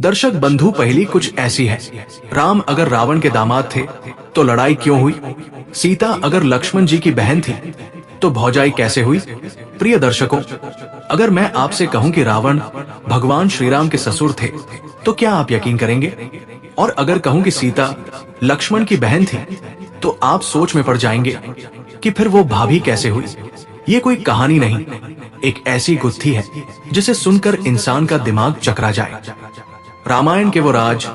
दर्शक बंधु, पहली कुछ ऐसी है। राम अगर रावण के दामाद थे तो लड़ाई क्यों हुई? सीता अगर लक्ष्मण जी की बहन थी तो भौजाई कैसे हुई? प्रिय दर्शकों, अगर मैं आपसे कहूं कि रावण भगवान श्री राम के ससुर थे तो क्या आप यकीन करेंगे? और अगर कहूं कि सीता लक्ष्मण की बहन थी तो आप सोच में पड़ जाएंगे कि फिर वो भाभी कैसे हुई? ये कोई कहानी नहीं, एक ऐसी गुत्थी है जिसे सुनकर इंसान का दिमाग चकरा जाए। रामायण के वो राज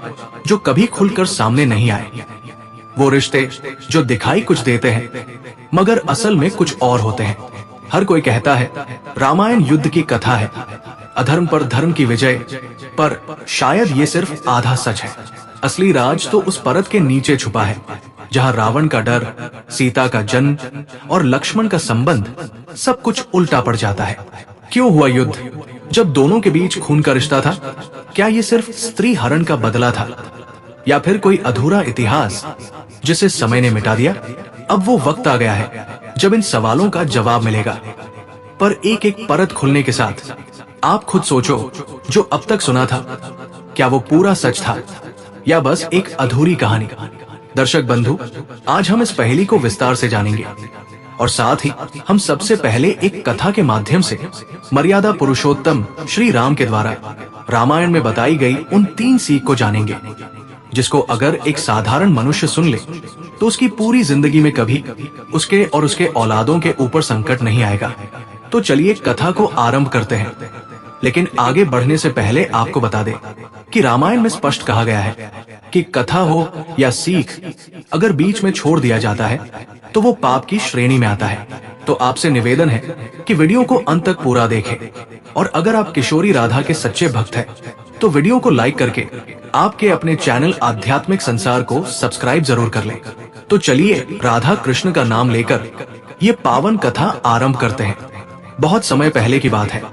जो कभी खुलकर सामने नहीं आए, वो रिश्ते जो दिखाई कुछ देते हैं मगर असल में कुछ और होते हैं। हर कोई कहता है रामायण युद्ध की कथा है, अधर्म पर धर्म की विजय, पर शायद ये सिर्फ आधा सच है। असली राज तो उस परत के नीचे छुपा है जहां रावण का डर, सीता का जन्म और लक्ष्मण का संबंध सब कुछ उल्टा पड़ जाता है। क्यों हुआ युद्ध? जब दोनों के बीच खून का रिश्ता था? क्या ये सिर्फ स्त्री हरण का बदला था, या फिर कोई अधूरा इतिहास जिसे समय ने मिटा दिया? अब वो वक्त आ गया है जब इन सवालों का जवाब मिलेगा। पर एक एक परत खुलने के साथ आप खुद सोचो, जो अब तक सुना था क्या वो पूरा सच था या बस एक अधूरी कहानी? दर्शक बंधु, आज हम इस पहेली को विस्तार से जानेंगे और साथ ही हम सबसे पहले एक कथा के माध्यम से मर्यादा पुरुषोत्तम श्री राम के द्वारा रामायण में बताई गई उन 3 सीख को जानेंगे, जिसको अगर एक साधारण मनुष्य सुन ले तो उसकी पूरी जिंदगी में कभी उसके और उसके औलादों के ऊपर संकट नहीं आएगा। तो चलिए कथा को आरंभ करते हैं। लेकिन आगे बढ़ने से पहले आपको बता दें कि रामायण में स्पष्ट कहा गया है कि कथा हो या सीख अगर बीच में छोड़ दिया जाता है तो वो पाप की श्रेणी में आता है। तो आपसे निवेदन है कि वीडियो को अंत तक पूरा देखें, और अगर आप किशोरी राधा के सच्चे भक्त हैं तो वीडियो को लाइक करके आपके अपने चैनल आध्यात्मिक संसार को सब्सक्राइब जरूर कर लें। तो चलिए राधा कृष्ण का नाम लेकर ये पावन कथा आरंभ करते हैं। बहुत समय पहले की बात है।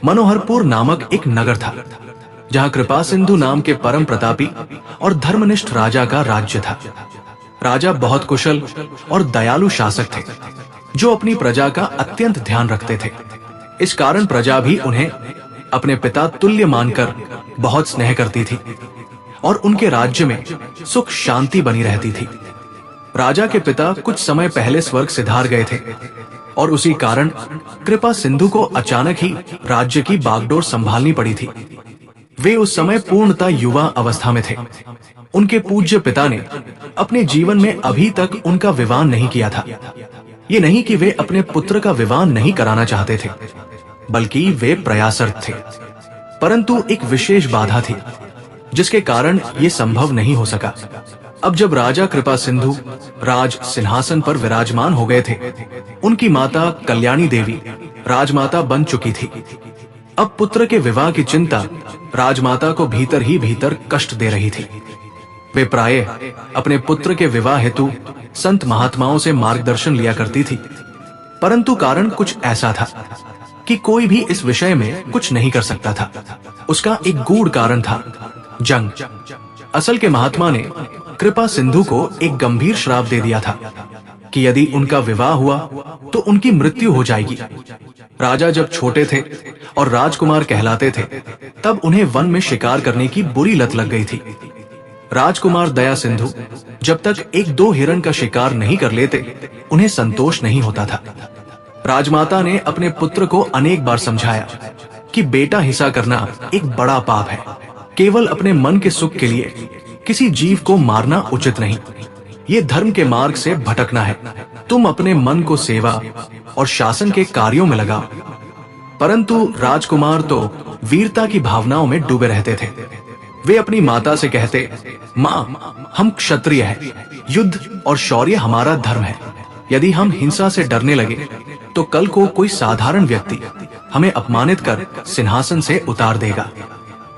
मनोहरपुर नामक एक नगर था जहाँ कृपा सिंधु नाम के परम प्रतापी और धर्मनिष्ठ राजा का राज्य था। राजा बहुत कुशल और दयालु शासक थे जो अपनी प्रजा का अत्यंत ध्यान रखते थे। इस कारण प्रजा भी उन्हें अपने पिता तुल्य मानकर बहुत स्नेह करती थी और उनके राज्य में सुख शांति बनी रहती थी। राजा के पिता कुछ समय पहले स्वर्ग सिधार गए थे और उसी कारण कृपा सिंधु को अचानक ही राज्य की बागडोर संभालनी पड़ी थी। वे उस समय पूर्णतः युवा अवस्था में थे। उनके पूज्य पिता ने अपने जीवन में अभी तक उनका विवाह नहीं किया था। ये नहीं कि वे अपने पुत्र का विवाह नहीं कराना चाहते थे, बल्कि वे प्रयासरत थे। परंतु एक विशेष बाधा थी जिसके कारण ये संभव नहीं हो सका। अब जब राजा कृपा सिंधु राज सिंहासन पर विराजमान हो गए थे, उनकी माता कल्याणी देवी राजमाता बन चुकी थी। अब पुत्र के विवाह की चिंता राजमाता को भीतर ही भीतर कष्ट दे रही थी। वे प्रायः अपने पुत्र के विवाह हेतु संत महात्माओं से मार्गदर्शन लिया करती थी, परंतु कारण कुछ ऐसा था कि कोई भी इस विषय में कुछ नहीं कर सकता था। उसका एक गूढ़ कारण था, जंग। असल के महात्मा ने कृपा सिंधु को एक गंभीर श्राप दे दिया था कि यदि उनका विवाह हुआ तो उनकी मृत्यु हो जाएगी। राजा जब छोटे थे और राजकुमार कहलाते थे, तब उन्हें वन में शिकार करने की बुरी लत लग गई थी। राजकुमार दया सिंधु जब तक 1-2 हिरण का शिकार नहीं कर लेते, उन्हें संतोष नहीं होता था। राजमाता ने अपने पुत्र को अनेक बार समझाया कि बेटा हिंसा करना एक बड़ा पाप है। केवल अपने मन के सुख के लिए किसी जीव को मारना उचित नहीं। ये धर्म के मार्ग से भटकना है। तुम अपने मन को सेवा और शासन के कार्यों में लगाओ। परंतु राजकुमार तो वीरता की भावनाओं में डूबे रहते थे। वे अपनी माता से कहते, माँ, हम क्षत्रिय हैं, युद्ध और शौर्य हमारा धर्म है। यदि हम हिंसा से डरने लगे तो कल को कोई साधारण व्यक्ति हमें अपमानित कर सिंहासन से उतार देगा।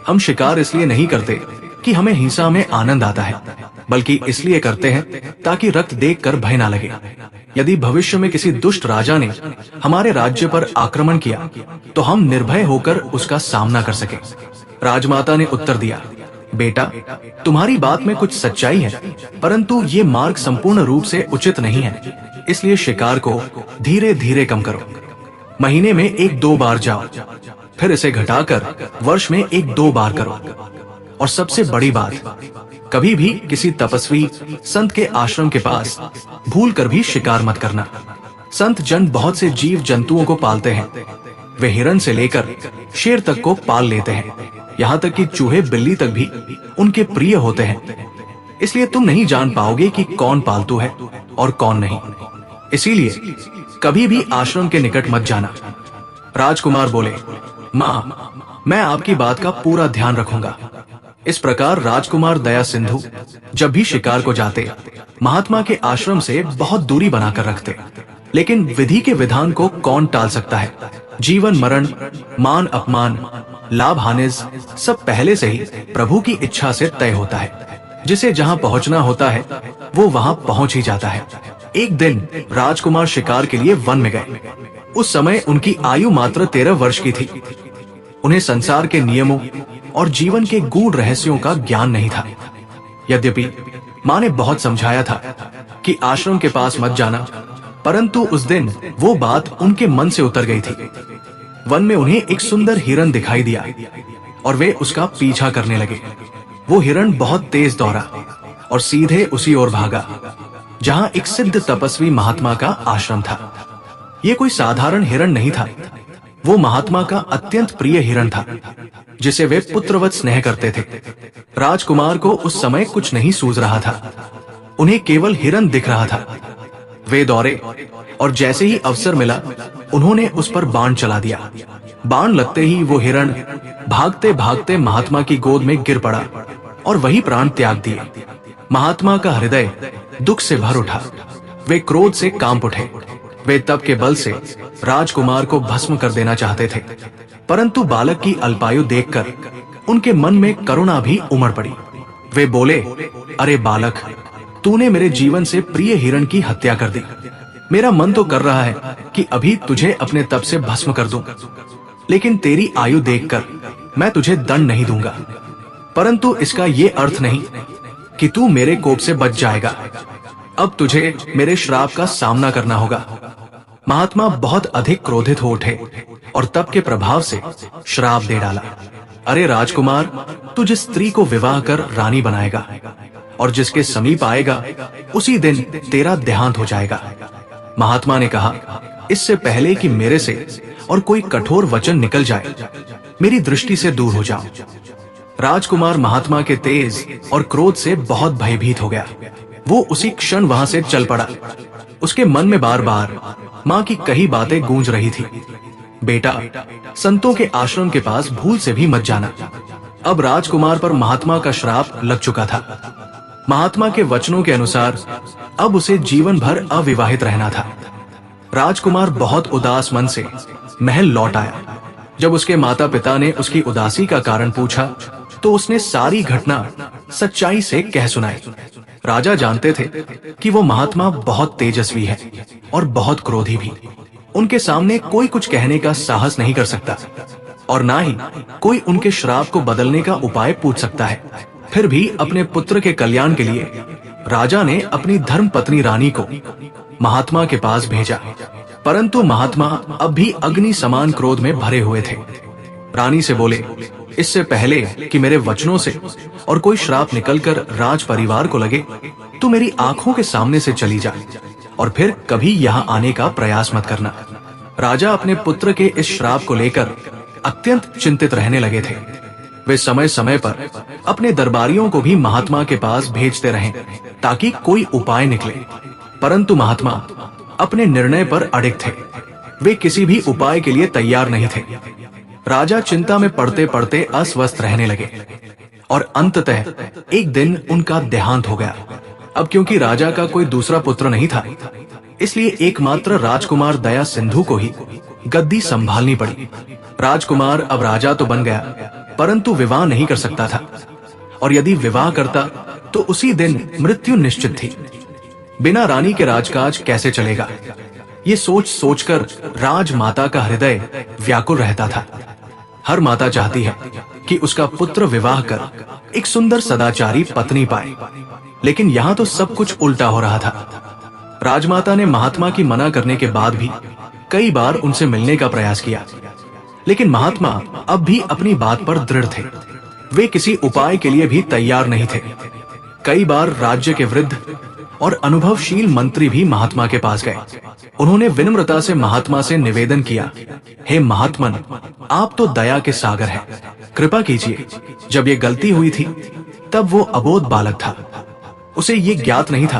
हम शिकार इसलिए नहीं करते कि हमें हिंसा में आनंद आता है, बल्कि इसलिए करते हैं ताकि रक्त देखकर भय ना लगे। यदि भविष्य में किसी दुष्ट राजा ने हमारे राज्य पर आक्रमण किया तो हम निर्भय होकर उसका सामना कर सके। राजमाता ने उत्तर दिया, बेटा, तुम्हारी बात में कुछ सच्चाई है, परंतु ये मार्ग संपूर्ण रूप से उचित नहीं है। इसलिए शिकार को धीरे धीरे कम करो। महीने में 1-2 बार जाओ, फिर इसे घटाकर वर्ष में 1-2 बार करो। और सबसे बड़ी बात, कभी भी किसी तपस्वी संत के आश्रम के पास भूल कर भी शिकार मत करना। संत जन बहुत से जीव जंतुओं को पालते हैं। वे हिरण से लेकर शेर तक को पाल लेते हैं, यहाँ तक कि चूहे बिल्ली तक भी उनके प्रिय होते हैं। इसलिए तुम नहीं जान पाओगे कि कौन पालतू है और कौन नहीं। इसीलिए कभी भी आश्रम के निकट मत जाना। राजकुमार बोले, माँ, मैं आपकी बात का पूरा ध्यान रखूंगा। इस प्रकार राजकुमार दया सिंधु जब भी शिकार को जाते, महात्मा के आश्रम से बहुत दूरी बनाकर रखते। लेकिन विधि के विधान को कौन टाल सकता है? जीवन मरण, मान अपमान, लाभ हानि सब पहले से ही प्रभु की इच्छा से तय होता है। जिसे जहाँ पहुँचना होता है वो वहाँ पहुँच ही जाता है। एक दिन राजकुमार शिकार के लिए वन में गए। उस समय उनकी आयु मात्र 13 वर्ष की थी। उन्हें संसार के नियमों और जीवन के गूढ़ रहस्यों का ज्ञान नहीं था। यद्यपि माँ ने बहुत समझाया था कि आश्रम के पास मत जाना, परंतु उस दिन वो बात उनके मन से उतर गई थी। वन में उन्हें एक सुंदर हिरण दिखाई दिया और वे उसका पीछा करने लगे। वो हिरण बहुत तेज दौड़ा और सीधे उसी ओर भागा जहां एक सिद्ध तपस्वी महात्मा का आश्रम था। ये कोई साधारण हिरण नहीं था, वो महात्मा का अत्यंत प्रिय हिरण था, जिसे वे पुत्रवत स्नेह करते थे। राजकुमार को उस समय कुछ नहीं सूझ रहा था, उन्हें केवल हिरण दिख रहा था। वे दौड़े और जैसे ही अवसर मिला उन्होंने उस पर बाण चला दिया। बाण लगते ही वो हिरण भागते भागते महात्मा की गोद में गिर पड़ा और वही प्राण त्याग दिए। महात्मा का हृदय दुख से भर उठा, वे क्रोध से कांप उठे। वे तप के बल से राजकुमार को भस्म कर देना चाहते थे, परंतु बालक की अल्पायु देखकर उनके मन में करुणा भी उमड़ पड़ी। वे बोले, अरे बालक, तूने मेरे जीवन से प्रिय हिरण की हत्या कर दी। मेरा मन तो कर रहा है कि अभी तुझे अपने तप से भस्म कर दूं, लेकिन तेरी आयु देखकर मैं तुझे दंड नहीं दूंगा। परंतु इसका ये अर्थ नहीं कि तू मेरे कोप से बच जाएगा। अब तुझे मेरे श्राप का सामना करना होगा। महात्मा बहुत अधिक क्रोधित हो उठे और तप के प्रभाव से श्राप दे डाला। अरे राजकुमार, तू जिस स्त्री को विवाह कर रानी बनाएगा और जिसके समीप आएगा उसी दिन तेरा देहांत हो जाएगा। महात्मा ने कहा, इससे पहले कि मेरे से और कोई कठोर वचन निकल जाए, मेरी दृष्टि से दूर हो जाओ। राजकुमार महात्मा के तेज और क्रोध से बहुत भयभीत हो गया। वो उसी क्षण वहां से चल पड़ा। उसके मन में बार बार माँ की कही बातें गूंज रही थी। बेटा, संतों के आश्रम के पास भूल से भी मत जाना। अब राजकुमार पर महात्मा का श्राप लग चुका था। महात्मा के वचनों के अनुसार अब उसे जीवन भर अविवाहित रहना था। राजकुमार बहुत उदास मन से महल लौट आया। जब उसके माता पिता ने उसकी उदासी का कारण पूछा तो उसने सारी घटना सच्चाई से कह सुनाई। राजा जानते थे कि वो महात्मा बहुत तेजस्वी है और बहुत क्रोधी भी। उनके सामने कोई कुछ कहने का साहस नहीं कर सकता और ना ही कोई उनके श्राप को बदलने का उपाय पूछ सकता है। फिर भी अपने पुत्र के कल्याण के लिए राजा ने अपनी धर्म पत्नी रानी को महात्मा के पास भेजा, परंतु महात्मा अब भी अग्नि समान क्रोध में भरे हुए थे। रानी से बोले, इससे पहले कि मेरे वचनों से और कोई श्राप निकलकर राज परिवार को लगे, तू मेरी आंखों के सामने से चली जा और फिर कभी यहाँ आने का प्रयास मत करना। राजा अपने पुत्र के इस श्राप को लेकर अत्यंत चिंतित रहने लगे थे। वे समय समय पर अपने दरबारियों को भी महात्मा के पास भेजते रहे ताकि कोई उपाय निकले, परंतु महात्मा अपने निर्णय पर अड़िग थे। वे किसी भी उपाय के लिए तैयार नहीं थे। राजा चिंता में पड़ते पड़ते अस्वस्थ रहने लगे और अंततः एक दिन उनका देहांत हो गया। अब क्योंकि राजा का कोई दूसरा पुत्र नहीं था, इसलिए एकमात्र राजकुमार दया सिंधु को ही गद्दी संभालनी पड़ी। राजकुमार अब राजा तो बन गया, परंतु विवाह नहीं कर सकता था, और यदि विवाह करता तो उसी दिन मृत्यु निश्चित थी। बिना रानी के राजकाज कैसे चलेगा, ये सोच सोचकर राजमाता का हृदय व्याकुल रहता था। हर माता चाहती है कि उसका पुत्र विवाह कर एक सुंदर सदाचारी पत्नी पाए, लेकिन यहाँ तो सब कुछ उल्टा हो रहा था। राजमाता ने महात्मा की मना करने के बाद भी कई बार उनसे मिलने का प्रयास किया, लेकिन महात्मा अब भी अपनी बात पर दृढ़ थे। वे किसी उपाय के लिए भी तैयार नहीं थे। कई बार राज्य के वृद्ध और अनुभवशील मंत्री भी महात्मा के पास गए। उन्होंने विनम्रता से महात्मा से निवेदन किया, हे महात्मन, आप तो दया के सागर हैं, कृपा कीजिए। जब ये गलती हुई थी तब वो अबोध बालक था। उसे ये ज्ञात नहीं था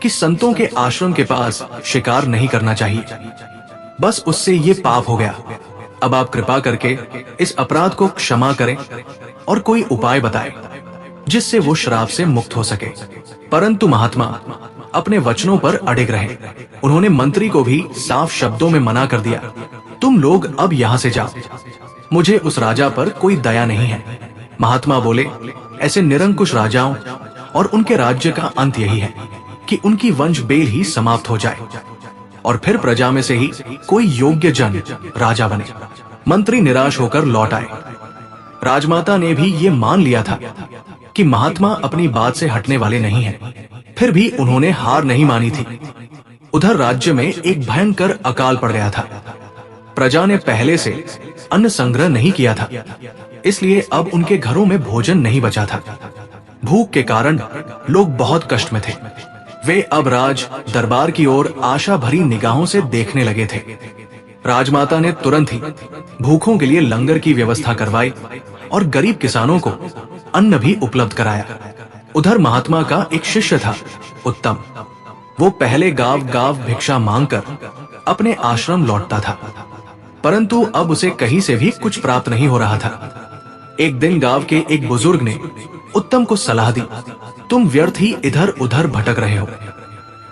कि संतों के आश्रम के पास शिकार नहीं करना चाहिए। बस उससे ये पाप हो गया। अब आप कृपा करके इस अपराध को क्षमा करें और कोई उपाय बताएं जिससे वो श्राप से मुक्त हो सके। परंतु महात्मा अपने वचनों पर अडिग रहे। उन्होंने मंत्री को भी साफ शब्दों में मना कर दिया, तुम लोग अब यहाँ से जाओ, मुझे उस राजा पर कोई दया नहीं है। महात्मा बोले, ऐसे निरंकुश राजाओं और उनके राज्य का अंत यही है कि उनकी वंश बेल ही समाप्त हो जाए और फिर प्रजा में से ही कोई योग्य जन राजा बने। मंत्री निराश होकर लौट आए। राजमाता ने भी ये मान लिया था कि महात्मा अपनी बात से हटने वाले नहीं हैं। फिर भी उन्होंने हार नहीं मानी थी। उधर राज्य में एक भयंकर अकाल पड़ गया था। प्रजा ने पहले से अन्न संग्रह नहीं किया था, इसलिए अब उनके घरों में भोजन नहीं बचा था। भूख के कारण लोग बहुत कष्ट में थे। वे अब राज दरबार की ओर आशा भरी निगाहों से देखने लगे थे। राजमाता ने तुरंत ही भूखों के लिए लंगर की व्यवस्था करवाई और गरीब किसानों को अन्न भी उपलब्ध कराया। उधर महात्मा का एक शिष्य था, उत्तम। वो पहले गांव गांव भिक्षा मांगकर अपने आश्रम लौटता था, परंतु अब उसे कहीं से भी कुछ प्राप्त नहीं हो रहा था। एक दिन गांव के एक बुजुर्ग ने उत्तम को सलाह दी, तुम व्यर्थ ही इधर उधर भटक रहे हो।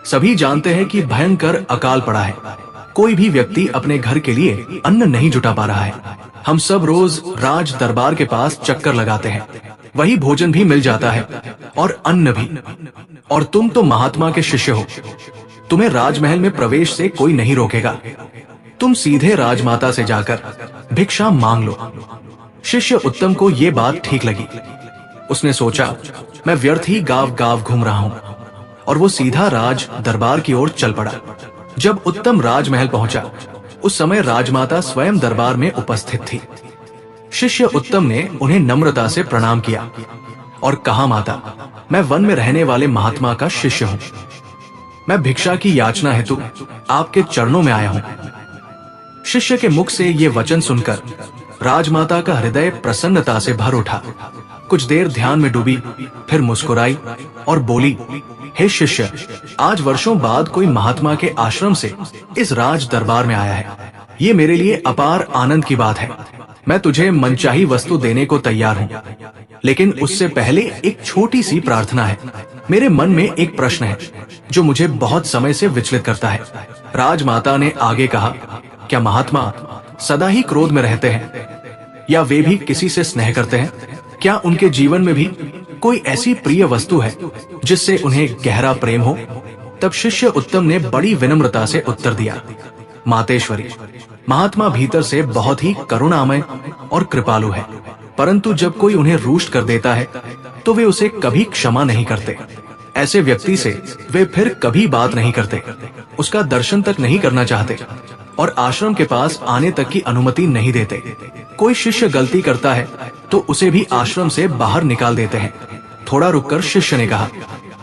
सभी जानते हैं कि भयंकर अकाल पड़ा है। कोई भी व्यक्ति अपने घर के लिए अन्न नहीं जुटा पा रहा है। हम सब रोज राज दरबार के पास चक्कर लगाते हैं, वही भोजन भी मिल जाता है और अन्न भी। और तुम तो महात्मा के शिष्य हो, तुम्हें राजमहल में प्रवेश से कोई नहीं रोकेगा। तुम सीधे राजमाता से जाकर भिक्षा मांग लो। शिष्य उत्तम को ये बात ठीक लगी। उसने सोचा, मैं व्यर्थ ही गांव गांव घूम रहा हूं, और वो सीधा राज दरबार की ओर चल पड़ा। जब उत्तम राजमहल पहुंचा, उस समय राजमाता स्वयं दरबार में उपस्थित थी। शिष्य उत्तम ने उन्हें नम्रता से प्रणाम किया और कहा, माता, मैं वन में रहने वाले महात्मा का शिष्य हूं। मैं भिक्षा की याचना हेतु आपके चरणों में आया हूं। शिष्य के मुख से ये वचन सुनकर राजमाता का हृदय प्रसन्नता से भर उठा। कुछ देर ध्यान में डूबी, फिर मुस्कुराई और बोली, हे शिष्य, आज वर्षों बाद कोई महात्मा के आश्रम से इस राज दरबार में आया है। ये मेरे लिए अपार आनंद की बात है। मैं तुझे मनचाही वस्तु देने को तैयार हूँ, लेकिन उससे पहले एक छोटी सी प्रार्थना है। मेरे मन में एक प्रश्न है जो मुझे बहुत समय से विचलित करता है। राजमाता ने आगे कहा, क्या महात्मा सदा ही क्रोध में रहते हैं, या वे भी किसी से स्नेह करते हैं? क्या उनके जीवन में भी कोई ऐसी प्रिय वस्तु है जिससे उन्हें गहरा प्रेम हो? तब शिष्य उत्तम ने बड़ी विनम्रता से उत्तर दिया, मातेश्वरी, महात्मा भीतर से बहुत ही करुणामय और कृपालु है, परंतु जब कोई उन्हें रुष्ट कर देता है तो वे उसे कभी क्षमा नहीं करते। ऐसे व्यक्ति से वे फिर कभी बात नहीं करते, उसका दर्शन तक नहीं करना चाहते और आश्रम के पास आने तक की अनुमति नहीं देते। कोई शिष्य गलती करता है तो उसे भी आश्रम से बाहर निकाल देते हैं। थोड़ा रुककर शिष्य ने कहा,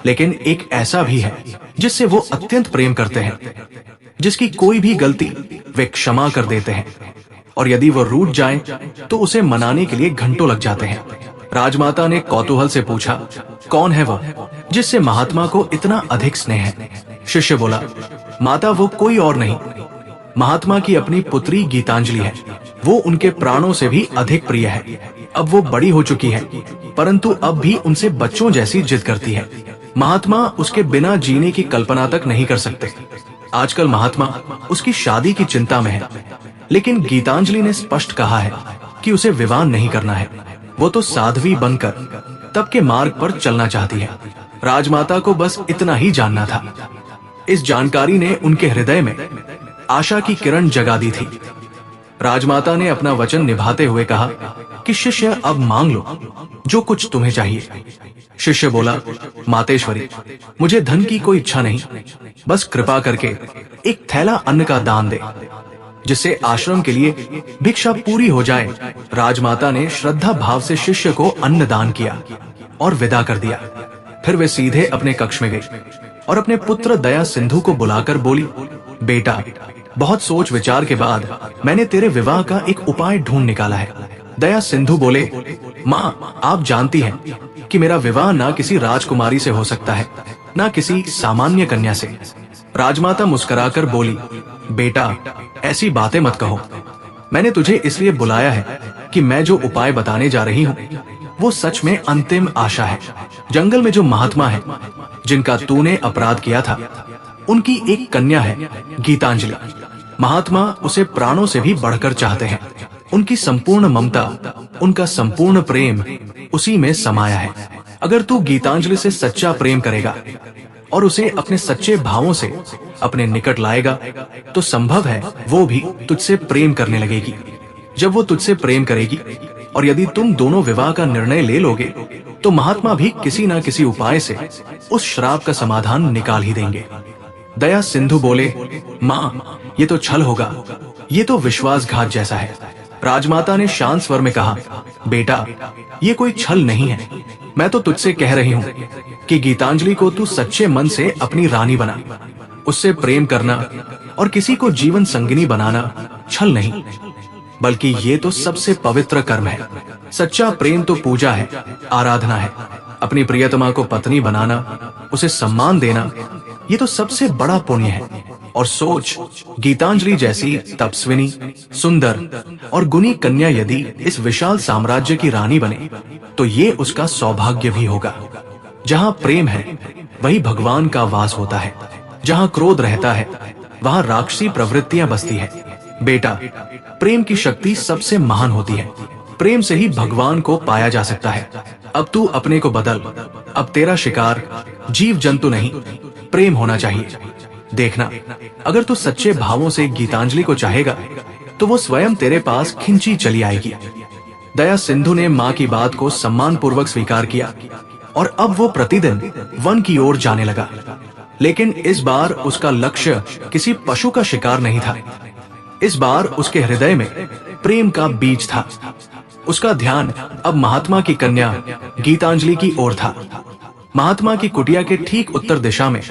लेकिन एक ऐसा भी है जिससे वो अत्यंत प्रेम करते हैं, जिसकी कोई भी गलती वे क्षमा कर देते हैं, और यदि वो रूठ जाए तो उसे मनाने के लिए घंटों लग जाते हैं। राजमाता ने कौतूहल से पूछा, कौन है वह जिससे महात्मा को इतना अधिक स्नेह है? शिष्य बोला, माता, वो कोई और नहीं, महात्मा की अपनी पुत्री गीतांजलि है। वो उनके प्राणों से भी अधिक प्रिय है। अब वो बड़ी हो चुकी है, परंतु अब भी उनसे बच्चों जैसी जिद करती है। महात्मा उसके बिना जीने की कल्पना तक नहीं कर सकते। आजकल महात्मा उसकी शादी की चिंता में है, लेकिन गीतांजलि ने स्पष्ट कहा है कि उसे विवाह नहीं करना है। वो तो साध्वी बनकर तब के मार्ग पर चलना चाहती है। राजमाता को बस इतना ही जानना था। इस जानकारी ने उनके हृदय में आशा की किरण जगा दी थी। राजमाता ने अपना वचन निभाते हुए कहा कि शिष्य, अब मांग लो जो कुछ तुम्हें चाहिए। शिष्य बोला, मातेश्वरी, मुझे धन की कोई इच्छा नहीं, बस कृपा करके एक थैला अन्न का दान दे। जिससे आश्रम के लिए भिक्षा पूरी हो जाए। राजमाता ने श्रद्धा भाव से शिष्य को अन्न दान किया और विदा कर दिया। फिर वे सीधे अपने कक्ष में गई और अपने पुत्र दया सिंधु को बुलाकर बोली, बेटा, बहुत सोच विचार के बाद मैंने तेरे विवाह का एक उपाय ढूंढ निकाला है। दया सिंधु बोले, माँ, आप जानती हैं कि मेरा विवाह ना किसी राजकुमारी से हो सकता है, ना किसी सामान्य कन्या से। राजमाता मुस्कुराकर बोली, बेटा, ऐसी बातें मत कहो। मैंने तुझे इसलिए बुलाया है कि मैं जो उपाय बताने जा रही हूँ वो सच में अंतिम आशा है। जंगल में जो महात्मा है जिनका तूने अपराध किया था, उनकी एक कन्या है, गीतांजलि। महात्मा उसे प्राणों से भी बढ़कर चाहते हैं। उनकी संपूर्ण ममता, उनका संपूर्ण प्रेम उसी में समाया है। अगर तू गीतांजलि से सच्चा प्रेम करेगा और उसे अपने सच्चे भावों से अपने निकट लाएगा तो संभव है वो भी तुझसे प्रेम करने लगेगी। जब वो तुझसे प्रेम करेगी और यदि तुम दोनों विवाह का निर्णय ले लोगे तो महात्मा भी किसी न किसी उपाय से उस श्राप का समाधान निकाल ही देंगे। दया सिंधु बोले, माँ, ये तो छल होगा, ये तो विश्वासघात जैसा है। राजमाता ने शांत स्वर में कहा, बेटा, ये कोई छल नहीं है। मैं तो तुझसे कह रही हूँ कि गीतांजलि को तू सच्चे मन से अपनी रानी बना। उससे प्रेम करना और किसी को जीवन संगिनी बनाना छल नहीं, बल्कि ये तो सबसे पवित्र कर्म है। सच्चा प्रेम तो पूजा है, आराधना है। अपनी प्रियतमा को पत्नी बनाना, उसे सम्मान देना, ये तो सबसे बड़ा पुण्य है। और सोच, गीतांजलि जैसी तपस्विनी, सुंदर और गुणी कन्या यदि इस विशाल साम्राज्य की रानी बने तो ये उसका सौभाग्य भी होगा। जहाँ प्रेम है वही भगवान का वास होता है। जहाँ क्रोध रहता है वहाँ राक्षसी प्रवृत्तियां बसती है। बेटा, प्रेम की शक्ति सबसे महान होती है। प्रेम से ही भगवान को पाया जा सकता है। अब तू अपने को बदल। अब तेरा शिकार जीव जंतु नहीं, प्रेम होना चाहिए। देखना, अगर तू सच्चे भावों से गीतांजलि को चाहेगा तो वो स्वयं तेरे पास खिंची चली आएगी। दया सिंधु ने माँ की बात को सम्मान पूर्वक स्वीकार किया और अब वो प्रतिदिन वन की ओर जाने लगा। लेकिन इस बार उसका लक्ष्य किसी पशु का शिकार नहीं था। इस बार उसके हृदय में प्रेम का बीज था। उसका ध्यान अब महात्मा की कन्या गीतांजलि की ओर था। महात्मा की कुटिया के ठीक उत्तर दिशा में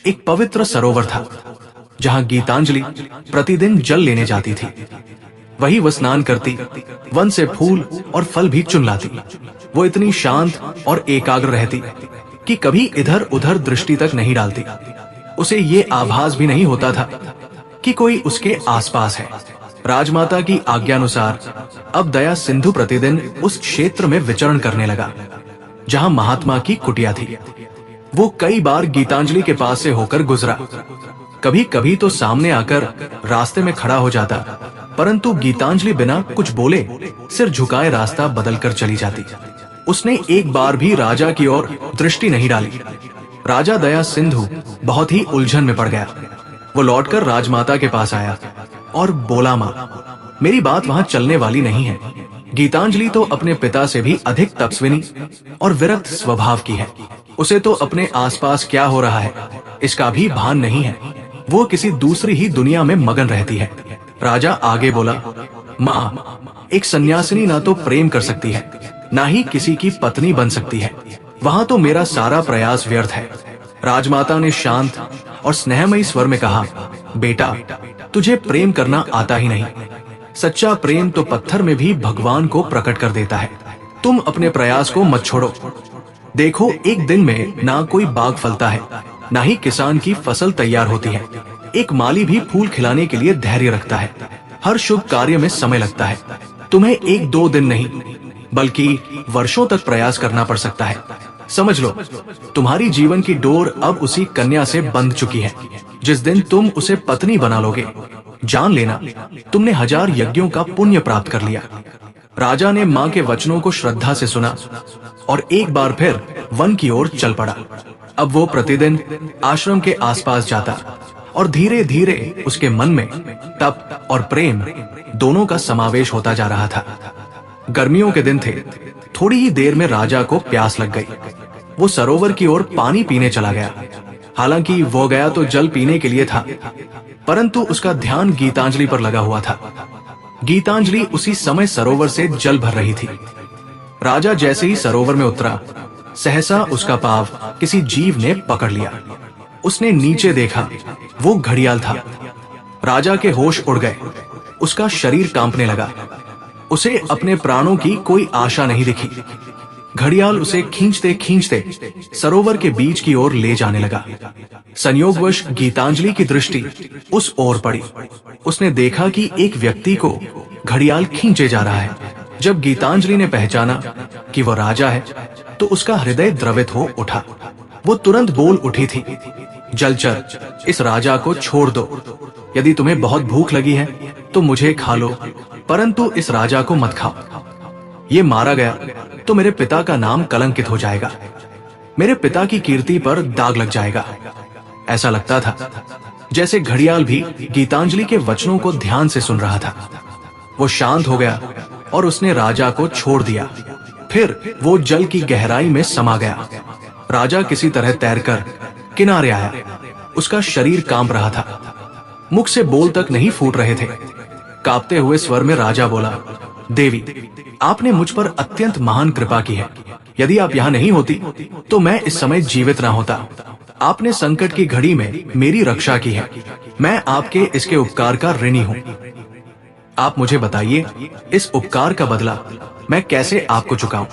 एक पवित्र सरोवर था, जहाँ गीतांजलि प्रतिदिन जल लेने जाती थी। वही वह स्नान करती, वन से फूल और फल भी चुन लाती। वो इतनी शांत और एकाग्र रहती कि कभी इधर उधर दृष्टि तक नहीं डालती। उसे ये आभास भी नहीं होता था कि कोई उसके आसपास है। राजमाता की आज्ञानुसार अब दया सिंधु प्रतिदिन उस क्षेत्र में विचरण करने लगा जहां महात्मा की कुटिया थी। वो कई बार गीतांजलि के पास से होकर गुजरा। कभी कभी तो सामने आकर रास्ते में खड़ा हो जाता, परंतु गीतांजलि बिना कुछ बोले सिर झुकाए रास्ता बदलकर चली जाती। उसने एक बार भी राजा की ओर दृष्टि नहीं डाली। राजा दया सिंधु बहुत ही उलझन में पड़ गया। वो लौटकर राजमाता के पास आया और बोला, माँ, मेरी बात वहां चलने वाली नहीं है। गीतांजलि तो अपने पिता से भी अधिक तपस्विनी और विरक्त स्वभाव की है। उसे तो अपने आसपास क्या हो रहा है इसका भी भान नहीं है। वो किसी दूसरी ही दुनिया में मगन रहती है। राजा आगे बोला, माँ, एक सन्यासिनी ना तो प्रेम कर सकती है, ना ही किसी की पत्नी बन सकती है। वहां तो मेरा सारा प्रयास व्यर्थ है। राजमाता ने शांत और स्नेहमयी स्वर में कहा, बेटा, तुझे प्रेम करना आता ही नहीं। सच्चा प्रेम तो पत्थर में भी भगवान को प्रकट कर देता है। तुम अपने प्रयास को मत छोड़ो। देखो, एक दिन में ना कोई बाग फलता है, ना ही किसान की फसल तैयार होती है। एक माली भी फूल खिलाने के लिए धैर्य रखता है। हर शुभ कार्य में समय लगता है। तुम्हें एक दो दिन नहीं बल्कि वर्षों तक प्रयास करना पड़ सकता है। समझ लो, तुम्हारी जीवन की डोर अब उसी कन्या से बंध चुकी है। जिस दिन तुम उसे पत्नी बना लोगे, जान लेना तुमने 1000 यज्ञों का पुण्य प्राप्त कर लिया। राजा ने माँ के वचनों को श्रद्धा से सुना और एक बार फिर वन की ओर चल पड़ा। अब वो प्रतिदिन आश्रम के आसपास जाता और धीरे धीरे उसके मन में तप और प्रेम दोनों का समावेश होता जा रहा था। गर्मियों के दिन थे। थोड़ी ही देर में राजा को प्यास लग गई। वो सरोवर की ओर पानी पीने चला गया। हालांकि वो गया तो जल पीने के लिए था, परंतु उसका ध्यान गीतांजलि पर लगा हुआ था। गीतांजलि उसी समय सरोवर से जल भर रही थी। राजा जैसे ही सरोवर में उतरा, सहसा उसका पांव किसी जीव ने पकड़ लिया। उसने नीचे देखा, वो घड़ियाल था। राजा के होश उड़ गए, उसका शरीर कांपने लगा। उसे अपने प्राणों की कोई आशा नहीं दिखी। घड़ियाल उसे खींचते खींचते सरोवर के बीच की ओर ले जाने लगा। संयोगवश गीतांजलि की दृष्टि उस ओर पड़ी। उसने देखा कि एक व्यक्ति को घड़ियाल खींचे जा रहा है। जब गीतांजलि ने पहचाना कि वह राजा है, तो उसका हृदय द्रवित हो उठा। वो तुरंत बोल उठी थी, जलचर, इस राजा को छोड़ दो। यदि तुम्हें बहुत भूख लगी है तो मुझे खा लो, परंतु इस राजा को मत खाओ। ये मारा गया तो मेरे पिता का नाम कलंकित हो जाएगा, मेरे पिता की कीर्ति पर दाग लग जाएगा। ऐसा लगता था जैसे घड़ियाल भी गीतांजलि के वचनों को ध्यान से सुन रहा था। वो शांत हो गया और उसने राजा को छोड़ दिया। फिर वो जल की गहराई में समा गया। राजा किसी तरह तैरकर किनारे आया। उसका शरीर कांप रहा था, मुख से बोल तक नहीं फूट रहे थे। कांपते हुए स्वर में राजा बोला, देवी, आपने मुझ पर अत्यंत महान कृपा की है। यदि आप यहाँ नहीं होती तो मैं इस समय जीवित ना होता। आपने संकट की घड़ी में मेरी रक्षा की है। मैं आपके इसके उपकार का ऋणी हूँ। आप मुझे बताइए, इस उपकार का बदला मैं कैसे आपको चुकाऊं?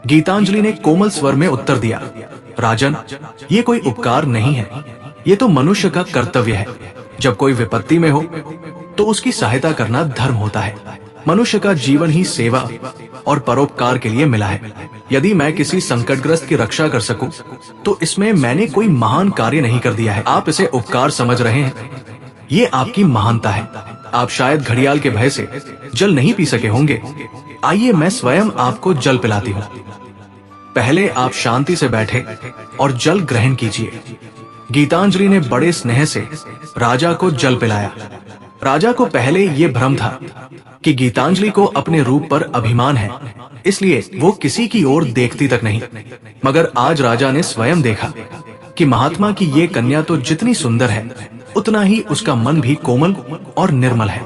गीतांजलि ने कोमल स्वर में उत्तर दिया, राजन, ये कोई उपकार नहीं है, ये तो मनुष्य का कर्तव्य है। जब कोई विपत्ति में हो तो उसकी सहायता करना धर्म होता है। मनुष्य का जीवन ही सेवा और परोपकार के लिए मिला है। यदि मैं किसी संकटग्रस्त की रक्षा कर सकूं, तो इसमें मैंने कोई महान कार्य नहीं कर दिया है। आप इसे उपकार समझ रहे हैं, ये आपकी महानता है। आप शायद घड़ियाल के भय से जल नहीं पी सके होंगे। आइए मैं स्वयं आपको जल पिलाती हूँ। पहले आप शांति से बैठे और जल ग्रहण कीजिए। गीतांजलि ने बड़े स्नेह से राजा को जल पिलाया। राजा को पहले ये भ्रम था कि गीतांजलि को अपने रूप पर अभिमान है, इसलिए वो किसी की ओर देखती तक नहीं। मगर आज राजा ने स्वयं देखा कि महात्मा की ये कन्या तो जितनी सुंदर है, उतना ही उसका मन भी कोमल और निर्मल है।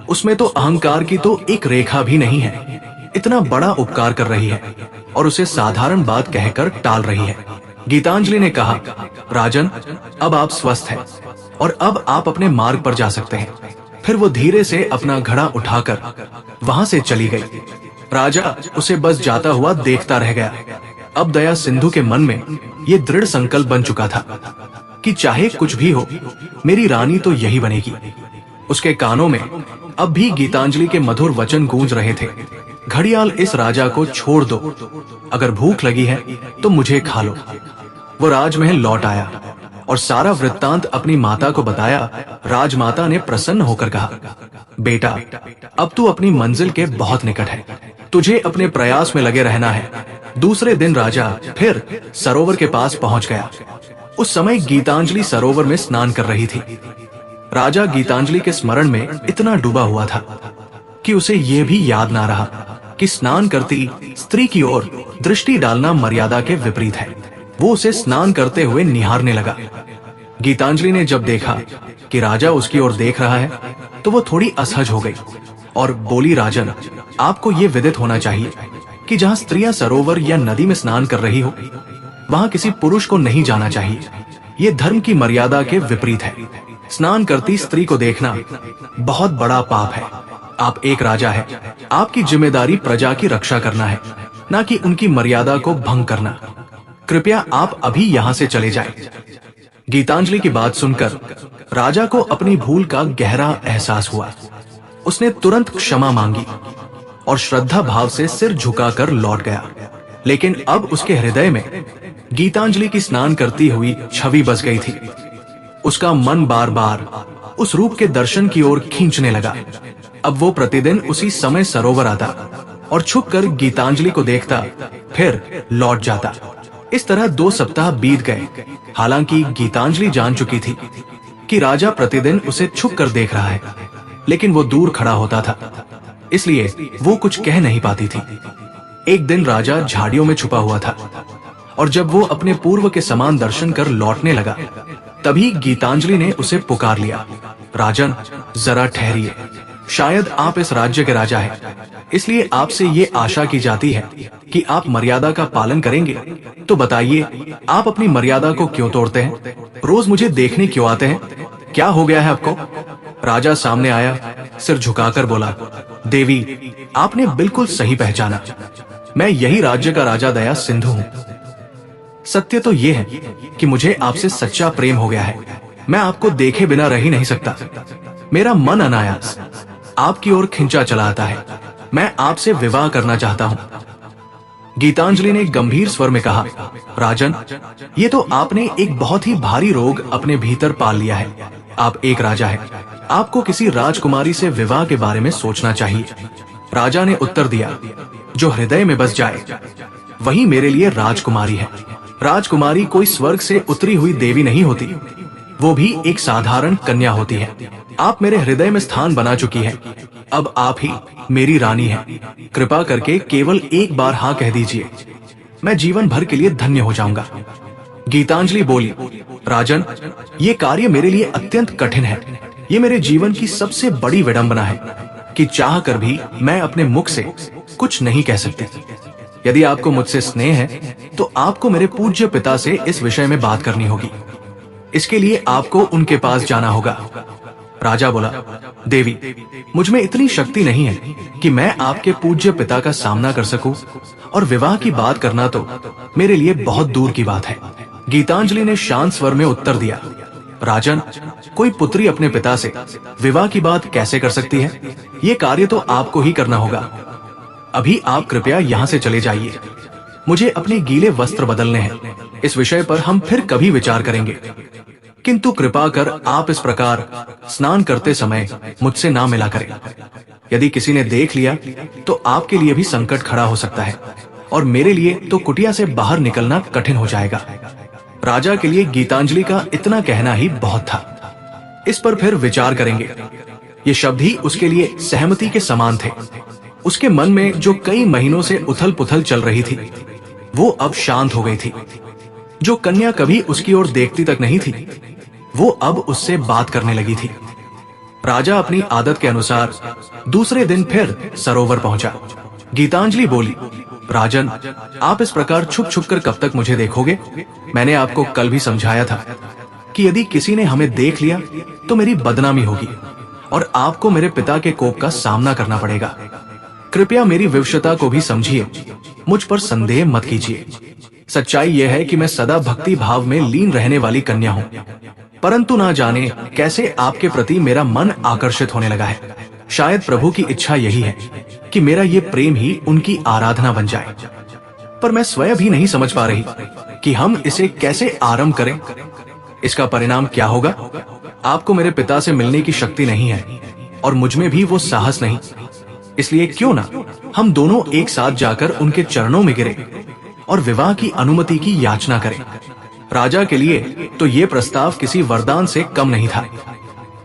उसमें तो अहंकार की तो एक रेखा भी नहीं है। इतना बड़ा उपकार कर रही है और उसे साधारण बात कहकर टाल रही है। गीतांजलि ने कहा, राजन, अब आप स्वस्थ हैं और अब आप अपने मार्ग पर जा सकते हैं। फिर वो धीरे से अपना घड़ा उठाकर वहां से चली गई। राजा उसे बस जाता हुआ देखता रह गया। अब दया सिंधु के मन में ये दृढ़ संकल्प बन चुका था कि चाहे कुछ भी हो, मेरी रानी तो यही बनेगी। उसके कानों में अब भी गीतांजलि के मधुर वचन गूंज रहे थे, घड़ियाल, इस राजा को छोड़ दो। अगर भूख लगी है तो मुझे खा लो। वो राजमहल लौट आया और सारा वृत्तांत अपनी माता को बताया। राजमाता ने प्रसन्न होकर कहा, बेटा, अब तू अपनी मंजिल के बहुत निकट है। तुझे अपने प्रयास में लगे रहना है। दूसरे दिन राजा फिर सरोवर के पास पहुंच गया। उस समय गीतांजलि सरोवर में स्नान कर रही थी। राजा गीतांजलि के स्मरण में इतना डूबा हुआ था कि उसे यह भी याद ना रहा कि स्नान करती स्त्री की ओर दृष्टि डालना मर्यादा के विपरीत है। वो उसे स्नान करते हुए निहारने लगा। गीतांजलि ने जब देखा कि राजा उसकी ओर देख रहा है, तो वो थोड़ी असहज हो गई और बोली, राजन, आपको ये विदित होना चाहिए कि जहाँ स्त्रियां सरोवर या नदी में स्नान कर रही हो, वहां किसी पुरुष को नहीं जाना चाहिए। ये धर्म की मर्यादा के विपरीत है। स्नान करती स्त्री को देखना बहुत बड़ा पाप है। आप एक राजा है, आपकी जिम्मेदारी प्रजा की रक्षा करना है, न कि उनकी मर्यादा को भंग करना। कृपया आप अभी यहाँ से चले जाएं। गीतांजलि की बात सुनकर राजा को अपनी भूल का गहरा एहसास हुआ। उसने तुरंत क्षमा मांगी और श्रद्धा भाव से सिर झुकाकर लौट गया। लेकिन अब उसके हृदय में गीतांजलि की स्नान करती हुई छवि बस गई थी। उसका मन बार बार उस रूप के दर्शन की ओर खींचने लगा। अब वो प्रतिदिन उसी समय सरोवर आता और छुपकर गीतांजलि को देखता, फिर लौट जाता। इस तरह 2 सप्ताह बीत गए। हालांकि गीतांजलि जान चुकी थी कि राजा प्रतिदिन उसे छुपकर देख रहा है, लेकिन वो दूर खड़ा होता था, इसलिए वो कुछ कह नहीं पाती थी। एक दिन राजा झाड़ियों में छुपा हुआ था। और जब वो अपने पूर्व के समान दर्शन कर लौटने लगा, तभी गीतांजलि ने उसे पुकार लिया, राजन, जरा ठहरिए। शायद आप इस राज्य के राजा हैं, इसलिए आपसे ये आशा की जाती है कि आप मर्यादा का पालन करेंगे। तो बताइए, आप अपनी मर्यादा को क्यों तोड़ते हैं? रोज मुझे देखने क्यों आते हैं? क्या हो गया है आपको? राजा सामने आया, सिर झुकाकर बोला, देवी, आपने बिल्कुल सही पहचाना। मैं यही राज्य का राजा दया सिंधु हूँ। सत्य तो ये है कि मुझे आपसे सच्चा प्रेम हो गया है। मैं आपको देखे बिना रह ही नहीं सकता। मेरा मन अनायास आपकी ओर खिंचा चला आता है। मैं आपसे विवाह करना चाहता हूँ। गीतांजलि ने गंभीर स्वर में कहा, राजन, ये तो आपने एक बहुत ही भारी रोग अपने भीतर पाल लिया है। आप एक राजा हैं। आपको किसी राजकुमारी से विवाह के बारे में सोचना चाहिए। राजा ने उत्तर दिया, जो हृदय में बस जाए वही मेरे लिए राजकुमारी है। राजकुमारी कोई स्वर्ग से उतरी हुई देवी नहीं होती, वो भी एक साधारण कन्या होती है। आप मेरे हृदय में स्थान बना चुकी हैं। अब आप ही मेरी रानी हैं। कृपा करके केवल एक बार हाँ कह दीजिए, मैं जीवन भर के लिए धन्य हो जाऊंगा। गीतांजलि बोली, राजन, ये कार्य मेरे लिए अत्यंत कठिन है। ये मेरे जीवन की सबसे बड़ी विडंबना है कि चाह कर भी मैं अपने मुख से कुछ नहीं कह सकती। यदि आपको मुझसे स्नेह है तो आपको मेरे पूज्य पिता से इस विषय में बात करनी होगी। इसके लिए आपको उनके पास जाना होगा। राजा बोला, देवी, मुझ में इतनी शक्ति नहीं है कि मैं आपके पूज्य पिता का सामना कर सकूं, और विवाह की बात करना तो मेरे लिए बहुत दूर की बात है। गीतांजलि ने शांत स्वर में उत्तर दिया, राजन, कोई पुत्री अपने पिता से विवाह की बात कैसे कर सकती है? ये कार्य तो आपको ही करना होगा। अभी आप कृपया यहाँ से चले जाइए। मुझे अपने गीले वस्त्र बदलने हैं। इस विषय पर हम फिर कभी विचार करेंगे, किंतु कृपा कर आप इस प्रकार स्नान करते समय मुझसे ना मिला करें। यदि किसी ने देख लिया तो आपके लिए भी संकट खड़ा हो सकता है, और मेरे लिए तो कुटिया से बाहर निकलना कठिन हो जाएगा। राजा के लिए गीतांजलि का इतना कहना ही बहुत था। इस पर फिर विचार करेंगे। ये शब्द ही उसके लिए सहमति के समान थे। उसके मन में जो कई महीनों से उथल पुथल चल रही थी, वो अब शांत हो गई थी। जो कन्या कभी उसकी ओर देखती तक नहीं थी, वो अब उससे बात करने लगी थी। राजा अपनी आदत के अनुसार दूसरे दिन फिर सरोवर पहुंचा। गीतांजलि बोली, राजन, आप इस प्रकार छुप छुप कर कब तक मुझे देखोगे? मैंने आपको कल भी समझाया था कि यदि किसी ने हमें देख लिया तो मेरी बदनामी होगी और आपको मेरे पिता के कोप का सामना करना पड़ेगा। कृपया मेरी विवशता को भी समझिए, मुझ पर संदेह मत कीजिए। सच्चाई यह है कि मैं सदा भक्ति भाव में लीन रहने वाली कन्या हूँ, परंतु ना जाने कैसे आपके प्रति मेरा मन आकर्षित होने लगा है। शायद प्रभु की इच्छा यही है कि मेरा ये प्रेम ही उनकी आराधना बन जाए, पर मैं स्वयं भी नहीं समझ पा रही कि हम इसे कैसे आरंभ करें। इसका परिणाम क्या होगा? आपको मेरे पिता से मिलने की शक्ति नहीं है और मुझ में भी वो साहस नहीं। इसलिए क्यों ना हम दोनों एक साथ जाकर उनके चरणों में गिरे और विवाह की अनुमति की याचना करें। राजा के लिए तो ये प्रस्ताव किसी वरदान से कम नहीं था।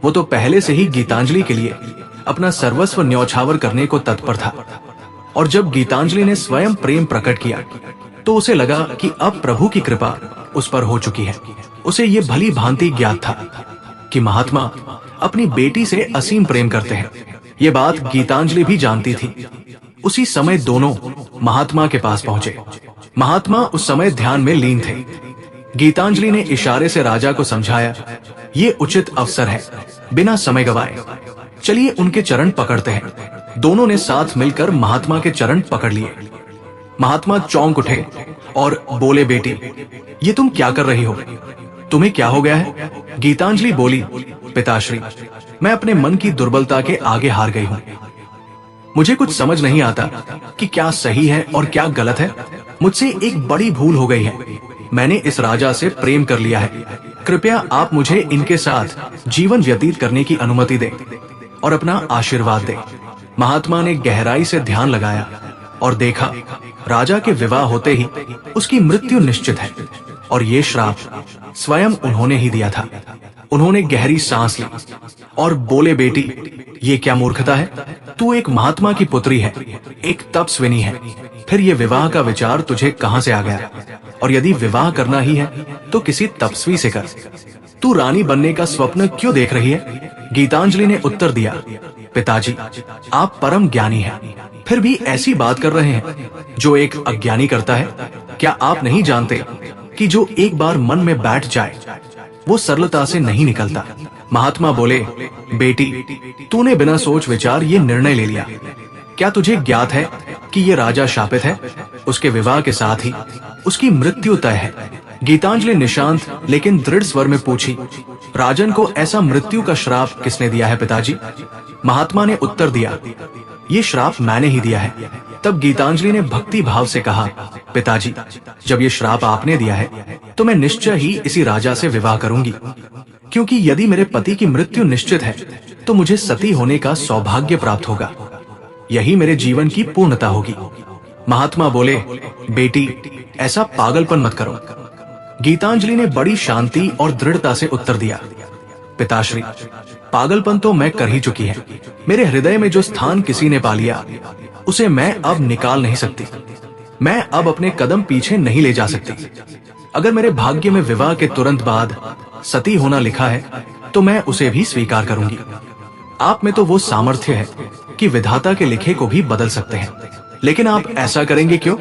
वो तो पहले से ही गीतांजलि के लिए अपना सर्वस्व न्यौछावर करने को तत्पर था, और जब गीतांजलि ने स्वयं प्रेम प्रकट किया तो उसे लगा कि अब प्रभु की कृपा उस पर हो चुकी है। उसे ये भली भांति ज्ञात था कि महात्मा अपनी बेटी से असीम प्रेम करते हैं। ये बात गीतांजलि भी जानती थी। उसी समय दोनों महात्मा के पास पहुंचे। महात्मा उस समय ध्यान में लीन थे। गीतांजलि ने इशारे से राजा को समझाया, ये उचित अवसर है, बिना समय गवाए चलिए उनके चरण पकड़ते हैं। दोनों ने साथ मिलकर महात्मा के चरण पकड़ लिए। महात्मा चौंक उठे और बोले, बेटी, ये तुम क्या कर रही हो? तुम्हें क्या हो गया है? गीतांजलि बोली, पिताश्री, मैं अपने मन की दुर्बलता के आगे हार गई हूँ। मुझे कुछ समझ नहीं आता कि क्या सही है और क्या गलत है। मुझसे एक बड़ी भूल हो गई है। मैंने इस राजा से प्रेम कर लिया है। कृपया आप मुझे इनके साथ जीवन व्यतीत करने की अनुमति दें और अपना आशीर्वाद दें। महात्मा ने गहराई से ध्यान लगाया और देखा, राजा के विवाह होते ही उसकी मृत्यु निश्चित है, और ये श्राप स्वयं उन्होंने ही दिया था। उन्होंने गहरी सांस ली और बोले, बेटी, ये क्या मूर्खता है? तू एक महात्मा की पुत्री है, एक तपस्विनी है, फिर ये विवाह का विचार तुझे कहां से आ गया? और यदि विवाह करना ही है तो किसी तपस्वी से कर। तू रानी बनने का स्वप्न क्यों देख रही है? गीतांजलि ने उत्तर दिया, पिताजी, आप परम ज्ञानी हैं, फिर भी ऐसी बात कर रहे हैं जो एक अज्ञानी करता है। क्या आप नहीं जानते कि जो एक बार मन में बैठ जाए वो सरलता से नहीं निकलता? महात्मा बोले, बेटी, तूने बिना सोच विचार ये निर्णय ले लिया। क्या तुझे ज्ञात है कि ये राजा शापित है? उसके विवाह के साथ ही उसकी मृत्यु तय है। गीतांजलि निशांत लेकिन दृढ़ स्वर में पूछी, राजन को ऐसा मृत्यु का श्राप किसने दिया है पिताजी? महात्मा ने उत्तर दिया, ये श्राप मैंने ही दिया है। तब गीतांजलि ने भक्ति भाव से कहा, पिताजी, जब ये श्राप आपने दिया है तो मैं निश्चय ही इसी राजा से विवाह करूंगी, क्योंकि यदि मेरे पति की मृत्यु निश्चित है तो मुझे सती होने का सौभाग्य प्राप्त होगा। यही मेरे जीवन की पूर्णता होगी। महात्मा बोले, बेटी, ऐसा पागलपन मत करो। गीतांजलि ने बड़ी शांति और दृढ़ता से उत्तर दिया, पिताश्री, पागलपन तो मैं कर ही चुकी है। मेरे हृदय में जो स्थान किसी ने पा लिया उसे मैं अब निकाल नहीं सकती। मैं अब अपने कदम पीछे नहीं ले जा सकती। अगर मेरे भाग्य में विवाह के तुरंत बाद सती होना लिखा है तो मैं उसे भी स्वीकार करूंगी। आप में तो वो सामर्थ्य है कि विधाता के लिखे को भी बदल सकते हैं, लेकिन आप ऐसा करेंगे क्यों?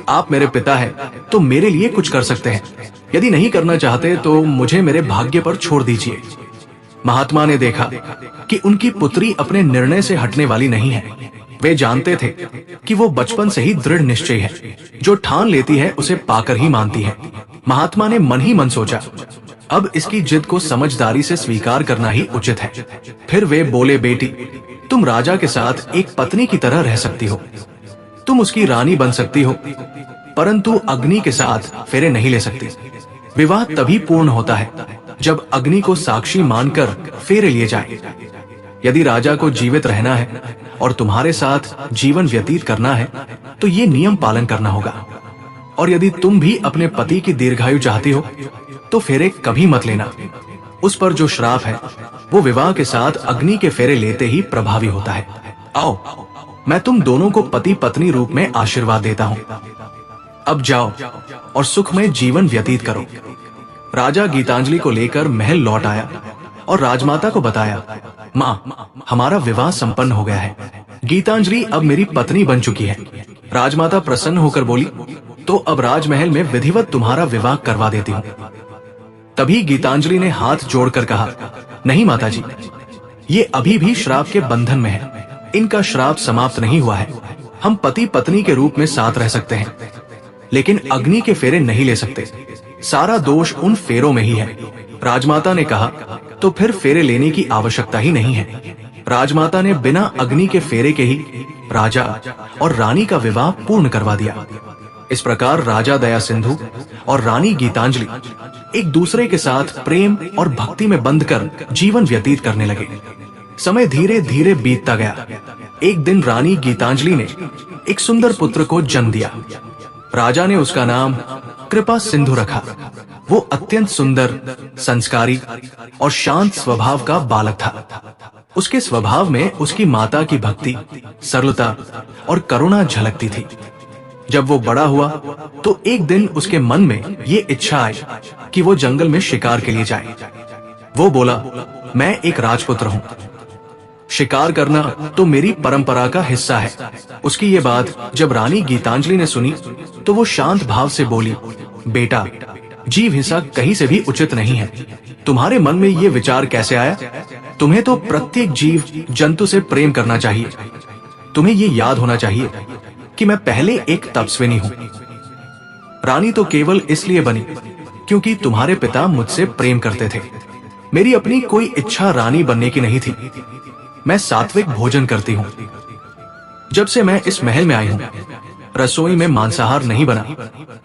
आप मेरे पिता हैं तो मेरे लिए कुछ कर सकते हैं। यदि नहीं करना चाहते तो मुझे मेरे भाग्य पर छोड़ दीजिए। महात्मा ने देखा कि उनकी पुत्री अपने निर्णय से हटने वाली नहीं है। वे जानते थे कि वो बचपन से ही दृढ़ निश्चय है, जो ठान लेती है उसे पाकर ही मानती है। महात्मा ने मन ही मन सोचा, अब इसकी जिद को समझदारी से स्वीकार करना ही उचित है। फिर वे बोले, बेटी, तुम राजा के साथ एक पत्नी की तरह रह सकती हो, तुम उसकी रानी बन सकती हो, परंतु अग्नि के साथ फेरे नहीं ले सकती। विवाह तभी पूर्ण होता है जब अग्नि को साक्षी मानकर फेरे लिए जाए। यदि राजा को जीवित रहना है और तुम्हारे साथ जीवन व्यतीत करना है तो ये नियम पालन करना होगा। और यदि तुम भी अपने पति की दीर्घायु चाहती हो तो फेरे कभी मत लेना। उस पर जो श्राप है वो विवाह के साथ अग्नि के फेरे लेते ही प्रभावी होता है। आओ, मैं तुम दोनों को पति पत्नी रूप में आशीर्वाद देता हूँ। अब जाओ और सुखमय जीवन व्यतीत करो। राजा गीतांजलि को लेकर महल लौट आया और राजमाता को बताया, माँ, हमारा विवाह संपन्न हो गया है। गीतांजलि अब मेरी पत्नी बन चुकी है। राजमाता प्रसन्न होकर बोली, तो अब राजमहल में विधिवत तुम्हारा विवाह करवा देती हूँ। तभी गीतांजलि ने हाथ जोड़कर कहा, नहीं माताजी, ये अभी भी श्राप के बंधन में है। इनका श्राप समाप्त नहीं हुआ है। हम पति पत्नी के रूप में साथ रह सकते हैं, लेकिन अग्नि के फेरे नहीं ले सकते। सारा दोष उन फेरों में ही है। राजमाता ने कहा, तो फिर फेरे लेने की आवश्यकता ही नहीं है। राजमाता ने बिना अग्नि के फेरे के ही राजा और रानी का विवाह पूर्ण करवा दिया। इस प्रकार राजा दया सिंधु और रानी गीतांजलि एक दूसरे के साथ प्रेम और भक्ति में बंधकर जीवन व्यतीत करने लगे। समय धीरे धीरे बीतता गया। एक दिन रानी गीतांजलि ने एक सुंदर पुत्र को जन्म दिया। राजा ने उसका नाम कृपा सिंधु रखा। वो अत्यंत सुंदर, संस्कारी और शांत स्वभाव का बालक था। उसके स्वभाव में उसकी माता की भक्ति, सरलता और करुणा झलकती थी। जब वो बड़ा हुआ तो एक दिन उसके मन में ये इच्छा आई कि वो जंगल में शिकार के लिए जाए। वो बोला, मैं एक राजपुत्र हूँ, शिकार करना तो मेरी परंपरा का हिस्सा है। उसकी ये बात जब रानी गीतांजलि ने सुनी तो वो शांत भाव से बोली, बेटा, जीव हिंसा कहीं से भी उचित नहीं है। तुम्हारे मन में ये विचार कैसे आया? तुम्हें तो प्रत्येक जीव जंतु से प्रेम करना चाहिए। तुम्हें ये याद होना चाहिए कि मैं पहले एक तपस्विनी हूँ। रानी तो केवल इसलिए बनी क्योंकि तुम्हारे पिता मुझसे प्रेम करते थे। मेरी अपनी कोई इच्छा रानी बनने की नहीं थी। मैं सात्विक भोजन करती हूँ। जब से मैं इस महल में आई हूँ, रसोई में मांसाहार नहीं बना,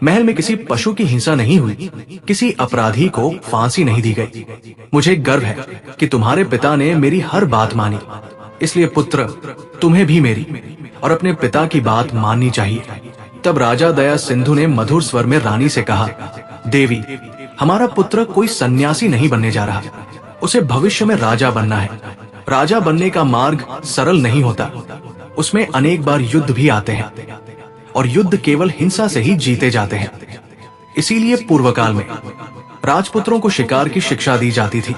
महल में किसी पशु की हिंसा नहीं हुई, किसी अपराधी को फांसी नहीं दी गई। मुझे गर्व है कि तुम्हारे पिता ने मेरी हर बात मानी। इसलिए पुत्र, तुम्हें भी मेरी और अपने पिता की बात माननी चाहिए। तब राजा दया सिंधु ने मधुर स्वर में रानी से कहा, देवी, हमारा पुत्र कोई सन्यासी नहीं बनने जा रहा। उसे भविष्य में राजा बनना है। राजा बनने का मार्ग सरल नहीं होता। उसमें अनेक बार युद्ध भी आते हैं और युद्ध केवल हिंसा से ही जीते जाते हैं। इसीलिए पूर्व काल में राजपुत्रों को शिकार की शिक्षा दी जाती थी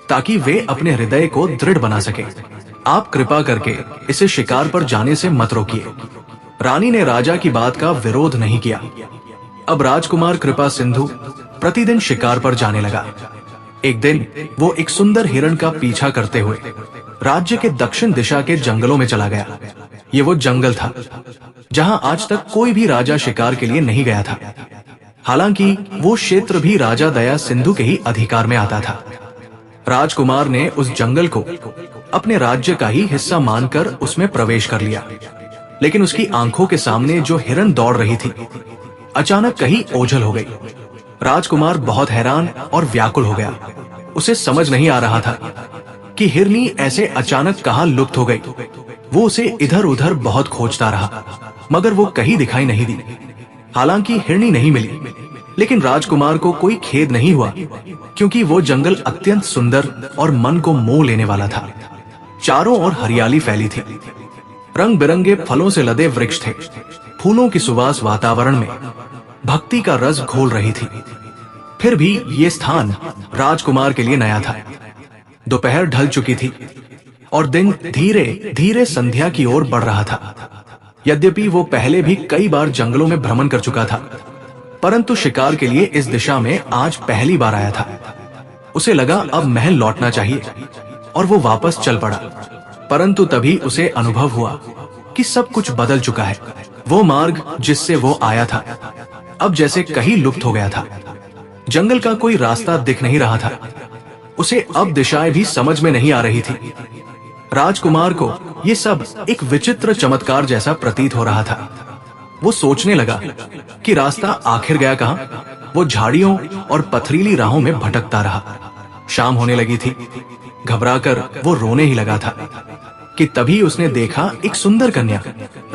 ताकि वे अपने हृदय को दृढ़ बना सके। आप कृपा करके इसे शिकार पर जाने से मत रोकिए। रानी ने राजा की बात का विरोध नहीं किया। अब राजकुमार कृपा सिंधु प्रतिदिन शिकार पर जाने लगा। एक दिन वो एक सुंदर हिरण का पीछा करते हुए राज्य के दक्षिण दिशा के जंगलों में चला गया। ये वो जंगल था जहां आज तक कोई भी राजा शिकार के लिए नहीं गया था। हालांकि वो क्षेत्र भी राजा दया सिंधु के ही अधिकार में आता था। राजकुमार ने उस जंगल को अपने राज्य का ही हिस्सा मानकर उसमें प्रवेश कर लिया। लेकिन उसकी आंखों के सामने जो हिरण दौड़ रही थी अचानक कहीं ओझल हो गई। राजकुमार बहुत हैरान और व्याकुल हो गया। उसे समझ नहीं आ रहा था कि हिरनी ऐसे अचानक कहां लुप्त हो गई। वो उसे इधर उधर बहुत खोजता रहा मगर वो कहीं दिखाई नहीं दी। हालांकि हिरनी नहीं मिली, लेकिन राजकुमार को कोई खेद नहीं हुआ क्योंकि वो जंगल अत्यंत सुंदर और मन को मोह लेने वाला था। चारों ओर हरियाली फैली थी, रंग बिरंगे फलों से लदे वृक्ष थे, फूलों की सुवास वातावरण में भक्ति का रस घोल रही थी। फिर भी ये स्थान राजकुमार के लिए नया था। दोपहर ढल चुकी थी और दिन धीरे धीरे संध्या की ओर बढ़ रहा था। यद्यपि वो पहले भी कई बार जंगलों में भ्रमण कर चुका था, परंतु शिकार के लिए इस दिशा में आज पहली बार आया था। उसे लगा अब महल लौटना चाहिए और वो वापस चल पड़ा। परंतु तभी उसे अनुभव हुआ कि सब कुछ बदल चुका है। वो मार्ग जिससे वो आया था अब जैसे कहीं लुप्त हो गया था। जंगल का कोई रास्ता दिख नहीं रहा था। उसे अब दिशाएं भी समझ में नहीं आ रही थी। राजकुमार को ये सब एक विचित्र चमत्कार जैसा प्रतीत हो रहा था। वो सोचने लगा कि रास्ता आखिर गया कहां। वो झाड़ियों और पथरीली राहों में भटकता रहा। शाम होने लगी थी। घबराकर वो रोने ही लगा था कि तभी उसने देखा एक सुंदर कन्या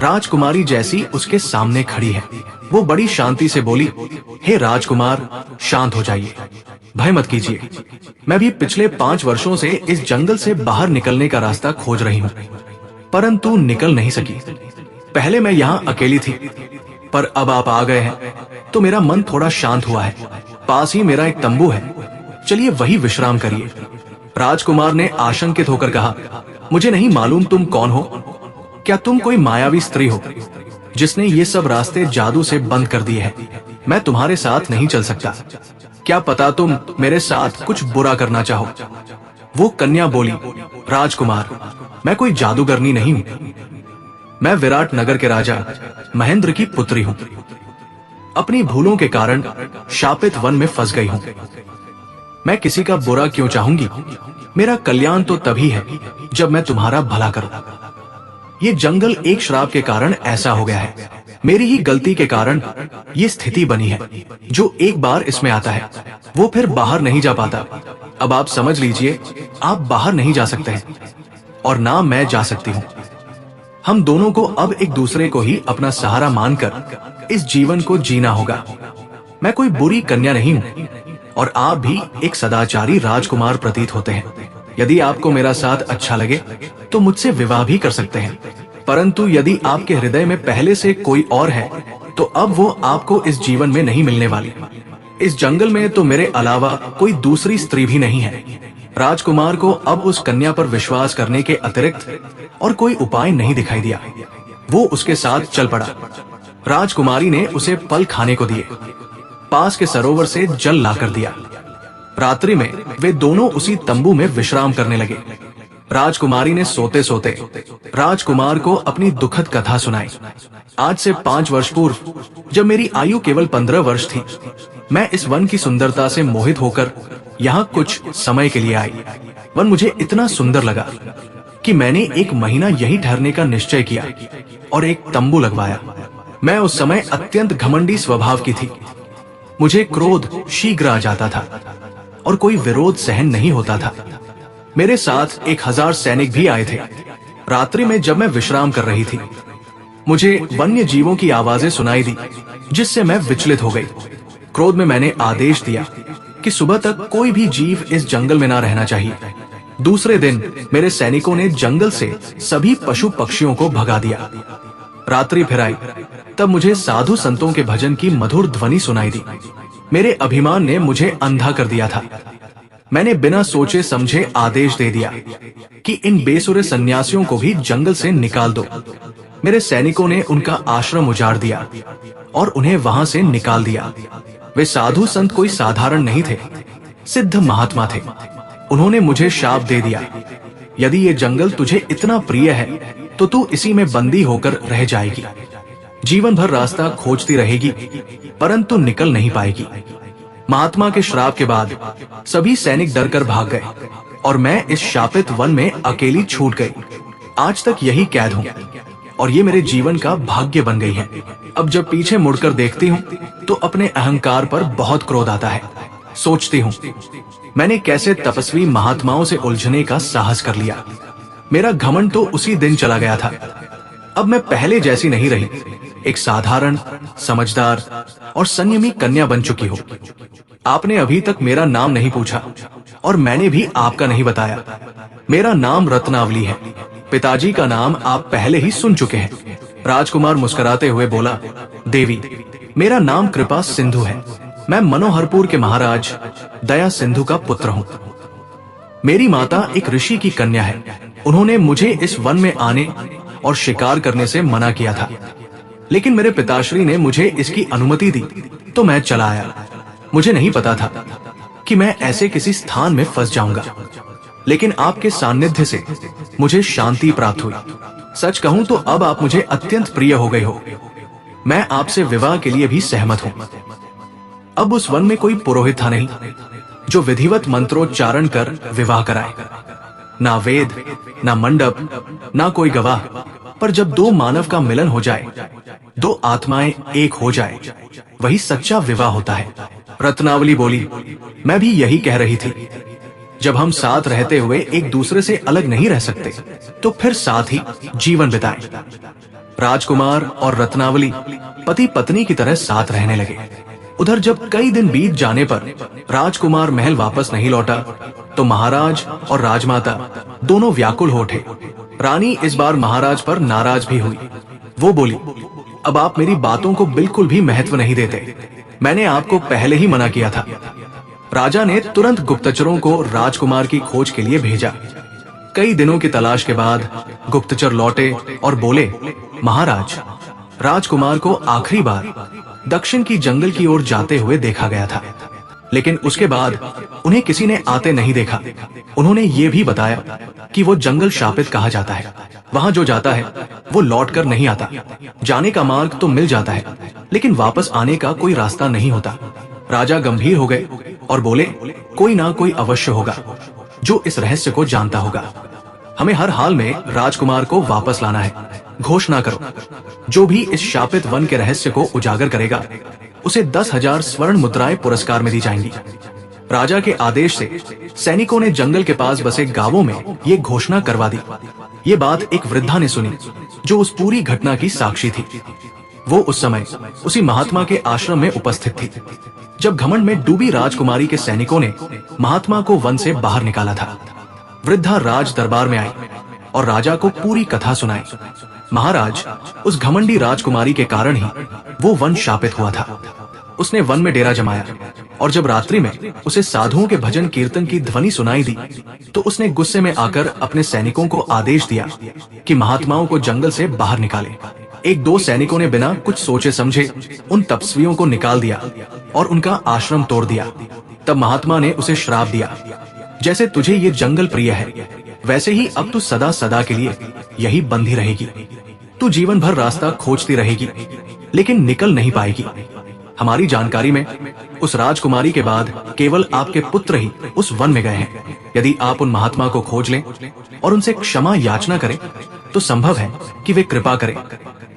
राजकुमारी जैसी उसके सामने खड़ी है। वो बड़ी शांति से बोली, हे राजकुमार, शांत हो जाइए, भय मत कीजिए। मैं भी पिछले 5 वर्षों से इस जंगल से बाहर निकलने का रास्ता खोज रही हूँ, परंतु निकल नहीं सकी। पहले मैं यहाँ अकेली थी, पर अब आप आ गए हैं तो मेरा मन थोड़ा शांत हुआ है। पास ही मेरा एक तंबू है, चलिए वही विश्राम करिए। राजकुमार ने आशंकित होकर कहा, मुझे नहीं मालूम तुम कौन हो। क्या तुम कोई मायावी स्त्री हो जिसने ये सब रास्ते जादू से बंद कर दिए हैं? मैं तुम्हारे साथ नहीं चल सकता। क्या पता तुम मेरे साथ कुछ बुरा करना चाहो। वो कन्या बोली, राजकुमार, मैं कोई जादूगरनी नहीं हूँ। मैं विराट नगर के राजा महेंद्र की पुत्री हूँ। अपनी भूलों के कारण शापित वन में फंस गई हूँ। मैं किसी का बुरा क्यों चाहूंगी? मेरा कल्याण तो तभी है जब मैं तुम्हारा भला करूं। ये जंगल एक श्राप के कारण ऐसा हो गया है। मेरी ही गलती के कारण ये स्थिति बनी है। जो एक बार इसमें आता है वो फिर बाहर नहीं जा पाता। अब आप समझ लीजिए, आप बाहर नहीं जा सकते हैं और ना मैं जा सकती हूँ। हम दोनों को अब एक दूसरे को ही अपना सहारा मानकर इस जीवन को जीना होगा। मैं कोई बुरी कन्या नहीं हूँ और आप भी एक सदाचारी राजकुमार प्रतीत होते हैं। यदि आपको मेरा साथ अच्छा लगे तो मुझसे विवाह भी कर सकते हैं, परंतु यदि आपके हृदय में पहले से कोई और है तो अब वो आपको इस जीवन में नहीं मिलने वाली। इस जंगल में तो मेरे अलावा कोई दूसरी स्त्री भी नहीं है। राजकुमार को अब उस कन्या पर विश्वास करने के अतिरिक्त और कोई उपाय नहीं दिखाई दिया। वो उसके साथ चल पड़ा। राजकुमारी ने उसे फल खाने को दिए, पास के सरोवर से जल लाकर दिया। रात्रि में वे दोनों उसी तंबू में विश्राम करने लगे। राजकुमारी ने सोते सोते राजकुमार को अपनी दुखद कथा सुनाई। आज से 5 वर्ष पूर्व, जब मेरी आयु केवल 15 वर्ष थी, मैं इस वन की सुंदरता से मोहित होकर यहाँ कुछ समय के लिए आई। वन मुझे इतना सुंदर लगा कि मैंने 1 महीना यहीं ठहरने का निश्चय किया और एक तंबू लगवाया। मैं उस समय अत्यंत घमंडी स्वभाव की थी। मुझे क्रोध शीघ्र आ जाता था और कोई विरोध सहन नहीं होता था। मेरे साथ 1000 सैनिक भी आए थे। रात्रि में जब मैं विश्राम कर रही थी, मुझे वन्य जीवों की आवाजें सुनाई दी, जिससे मैं विचलित हो गई। क्रोध में मैंने आदेश दिया कि सुबह तक कोई भी जीव इस जंगल में ना रहना चाहिए। दूसरे दिन मेरे सैनिकों ने जंगल से सभी पशु पक्षियों को भगा दिया। रात्रि फिर आई, तब मुझे साधु संतों के भजन की मधुर ध्वनि सुनाई दी। मेरे अभिमान ने मुझे अंधा कर दिया था। मैंने बिना सोचे समझे आदेश दे दिया कि इन बेसुरे सन्यासियों को भी जंगल से निकाल दो। मेरे सैनिकों ने उनका आश्रम उजाड़ दिया और उन्हें वहां से निकाल दिया। वे साधु संत कोई साधारण नहीं थे, सिद्ध महात्मा थे। उन्होंने मुझे शाप दे दिया, यदि ये जंगल तुझे इतना प्रिय है तो तू इसी में बंदी होकर रह जाएगी। जीवन भर रास्ता खोजती रहेगी परंतु निकल नहीं पाएगी। महात्मा के श्राप के बाद सभी सैनिक डरकर भाग गए और मैं इस शापित वन में अकेली छूट गई। आज तक यही कैद हूँ और ये मेरे जीवन का भाग्य बन गई है। अब जब पीछे मुड़कर देखती हूँ तो अपने अहंकार पर बहुत क्रोध आता है। सोचती हूँ मैंने कैसे तपस्वी महात्माओं से उलझने का साहस कर लिया। मेरा घमंड तो उसी दिन चला गया था। अब मैं पहले जैसी नहीं रही, एक साधारण, समझदार और संयमी कन्या बन चुकी हूँ। आपने अभी तक मेरा नाम नहीं पूछा और मैंने भी आपका नहीं बताया। मेरा नाम रत्नावली है। पिताजी का नाम आप पहले ही सुन चुके हैं। राजकुमार मुस्कुराते हुए बोला, देवी, मेरा नाम कृपा सिंधु है। मैं मनोहरपुर के महाराज दया सिंधु का पुत्र हूँ। मेरी माता एक ऋषि की कन्या है। उन्होंने मुझे इस वन में आने और शिकार करने से मना किया था, लेकिन मेरे पिताश्री ने मुझे इसकी अनुमति दी तो मैं चला आया। मुझे नहीं पता था कि मैं ऐसे किसी स्थान में फंस जाऊंगा, लेकिन आपके सानिध्य से मुझे शांति प्राप्त हुई। सच कहूं तो अब आप मुझे अत्यंत प्रिय हो गए हो। मैं आपसे विवाह के लिए भी सहमत हूं। अब उस वन में कोई पुरोहित था नहीं जो विधिवत मंत्रोच्चारण कर विवाह कराए। ना वेद, ना मंडप, ना कोई गवाह। पर जब दो मानव का मिलन हो जाए, दो आत्माएं एक हो जाए, वही सच्चा विवाह होता है। रत्नावली बोली, मैं भी यही कह रही थी। जब हम साथ रहते हुए एक दूसरे से अलग नहीं रह सकते तो फिर साथ ही जीवन बिताएं। राजकुमार और रत्नावली पति पत्नी की तरह साथ रहने लगे। उधर जब कई दिन बीत जाने पर राजकुमार महल वापस नहीं लौटा तो महाराज और राजमाता दोनों व्याकुल हो उठे। रानी इस बार महाराज पर नाराज भी हुई। वो बोली, अब आप मेरी बातों को बिल्कुल भी महत्व नहीं देते। मैंने आपको पहले ही मना किया था। राजा ने तुरंत गुप्तचरों को राजकुमार की खोज के लिए भेजा। कई दिनों की तलाश के बाद गुप्तचर लौटे और बोले, महाराज, राजकुमार को आखिरी बार दक्षिण की जंगल की ओर जाते हुए देखा गया था, लेकिन उसके बाद उन्हें किसी ने आते नहीं देखा। उन्होंने ये भी बताया कि वो जंगल शापित कहा जाता है। वहाँ जो जाता है वो लौटकर नहीं आता। जाने का मार्ग तो मिल जाता है, लेकिन वापस आने का कोई रास्ता नहीं होता। राजा गंभीर हो गए और बोले, कोई ना कोई अवश्य होगा जो इस रहस्य को जानता होगा। हमें हर हाल में राजकुमार को वापस लाना है। घोषणा करो, जो भी इस शापित वन के रहस्य को उजागर करेगा उसे 10,000 स्वर्ण मुद्राएं पुरस्कार में दी जाएंगी। राजा के आदेश से सैनिकों ने जंगल के पास बसे गांवों में ये घोषणा करवा दी। ये बात एक वृद्धा ने सुनी जो उस पूरी घटना की साक्षी थी। वो उस समय उसी महात्मा के आश्रम में उपस्थित थी जब घमंड में डूबी राजकुमारी के सैनिकों ने महात्मा को वन से बाहर निकाला था। वृद्धा राज दरबार में आई और राजा को पूरी कथा सुनाई। महाराज, उस घमंडी राजकुमारी के कारण ही वो वन शापित हुआ था। उसने वन में डेरा जमाया और जब रात्रि में उसे साधुओं के भजन कीर्तन की ध्वनि सुनाई दी तो उसने गुस्से में आकर अपने सैनिकों को आदेश दिया कि महात्माओं को जंगल से बाहर निकाले। एक दो सैनिकों ने बिना कुछ सोचे समझे उन तपस्वियों को निकाल दिया और उनका आश्रम तोड़ दिया। तब महात्मा ने उसे श्राप दिया, जैसे तुझे ये जंगल प्रिय है वैसे ही अब तू सदा सदा के लिए यही बंधी रहेगी। तू जीवन भर रास्ता खोजती रहेगी लेकिन निकल नहीं पाएगी। हमारी जानकारी में उस राजकुमारी के बाद केवल आपके पुत्र ही उस वन में गए हैं। यदि आप उन महात्मा को खोज लें और उनसे क्षमा याचना करें तो संभव है कि वे कृपा करें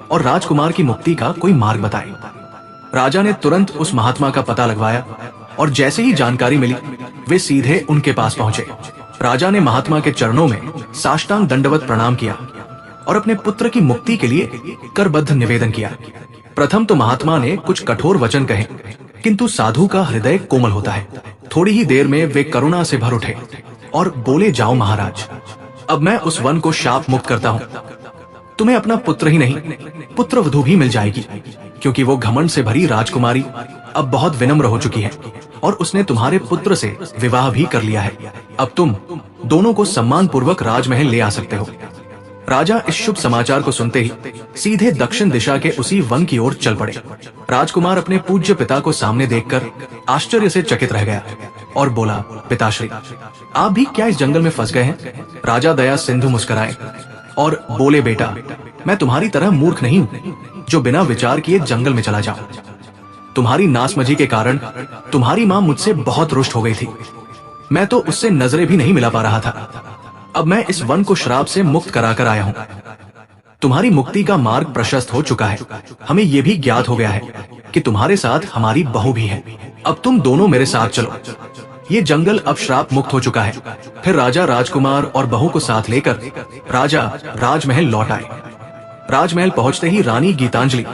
और राजकुमार की मुक्ति का कोई मार्ग बताएं। राजा ने तुरंत उस महात्मा का पता लगवाया और जैसे ही जानकारी मिली वे सीधे उनके पास पहुंचे। राजा ने महात्मा के चरणों में साष्टांग दंडवत प्रणाम किया और अपने पुत्र की मुक्ति के लिए करबद्ध निवेदन किया। प्रथम तो महात्मा ने कुछ कठोर वचन कहे, किंतु साधु का हृदय कोमल होता है। थोड़ी ही देर में वे करुणा से भर उठे और बोले, जाओ महाराज, अब मैं उस वन को शाप मुक्त करता हूँ। तुम्हें अपना पुत्र ही नहीं, पुत्रवधू भी मिल जाएगी, क्योंकि वो घमंड से भरी राजकुमारी अब बहुत विनम्र हो चुकी है और उसने तुम्हारे पुत्र से विवाह भी कर लिया है। अब तुम दोनों को सम्मान पूर्वक राजमहल ले आ सकते हो। राजा इस शुभ समाचार को सुनते ही सीधे दक्षिण दिशा के उसी वन की ओर चल पड़े। राजकुमार अपने पूज्य पिता को सामने देखकर आश्चर्य से चकित रह गया और बोला, पिताश्री, आप भी क्या इस जंगल में फंस गए हैं? राजा दया सिंधु मुस्कुराए और बोले, बेटा, मैं तुम्हारी तरह मूर्ख नहीं हूँ जो बिना विचार किए जंगल में चला जाऊं। तुम्हारी नासमझी के कारण तुम्हारी माँ मुझसे बहुत रुष्ट हो गई थी। मैं तो उससे नजरें भी नहीं मिला पा रहा था। अब मैं इस वन को श्राप से मुक्त कराकर आया हूँ। तुम्हारी मुक्ति का मार्ग प्रशस्त हो चुका है। हमें यह भी ज्ञात हो गया है कि तुम्हारे साथ हमारी बहू भी है। अब तुम दोनों मेरे साथ चलो। ये जंगल अब श्राप मुक्त हो चुका है। फिर राजा राजकुमार और बहू को साथ लेकर राजा राजमहल लौट आए। राजमहल पहुंचते ही रानी गीतांजलि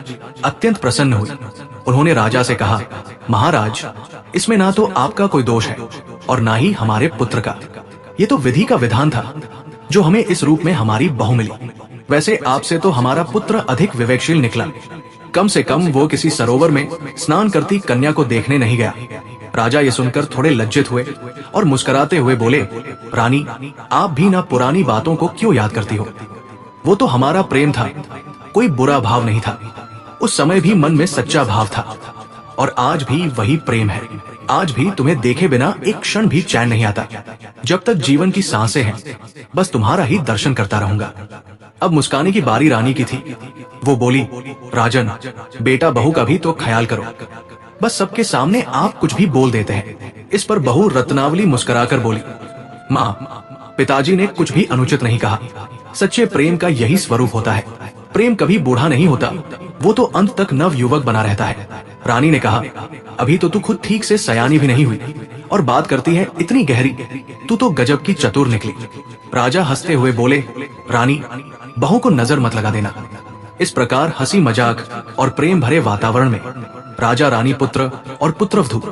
अत्यंत प्रसन्न हुई। उन्होंने राजा से कहा, महाराज, इसमें ना तो आपका कोई दोष है और ना ही हमारे पुत्र का। ये तो विधि का विधान था जो हमें इस रूप में हमारी बहू मिली। वैसे आपसे तो हमारा पुत्र अधिक विवेकशील निकला। कम से कम वो किसी सरोवर में स्नान करती कन्या को देखने नहीं गया। राजा ये सुनकर थोड़े लज्जित हुए और मुस्कुराते हुए बोले, रानी, आप भी ना पुरानी बातों को क्यों याद करती हो? वो तो हमारा प्रेम था, कोई बुरा भाव नहीं था। उस समय भी मन में सच्चा भाव था और आज भी वही प्रेम है। आज भी तुम्हें देखे बिना एक क्षण भी चैन नहीं आता। जब तक जीवन की सांसें हैं, बस तुम्हारा ही दर्शन करता रहूंगा। अब मुस्काने की बारी रानी की थी। वो बोली, राजन, बेटा बहू का भी तो ख्याल करो। बस सबके सामने आप कुछ भी बोल देते हैं। इस पर बहू रत्नावली मुस्कुराकर बोली, माँ, पिताजी ने कुछ भी अनुचित नहीं कहा। सच्चे प्रेम का यही स्वरूप होता है। प्रेम कभी बूढ़ा नहीं होता, वो तो अंत तक नव युवक बना रहता है। रानी ने कहा, अभी तो तू खुद ठीक से सयानी भी नहीं हुई और बात करती है इतनी गहरी। तू तो गजब की चतुर निकली। राजा हंसते हुए बोले, रानी, बहू को नजर मत लगा देना। इस प्रकार हंसी मजाक और प्रेम भरे वातावरण में राजा, रानी, पुत्र और पुत्रवधू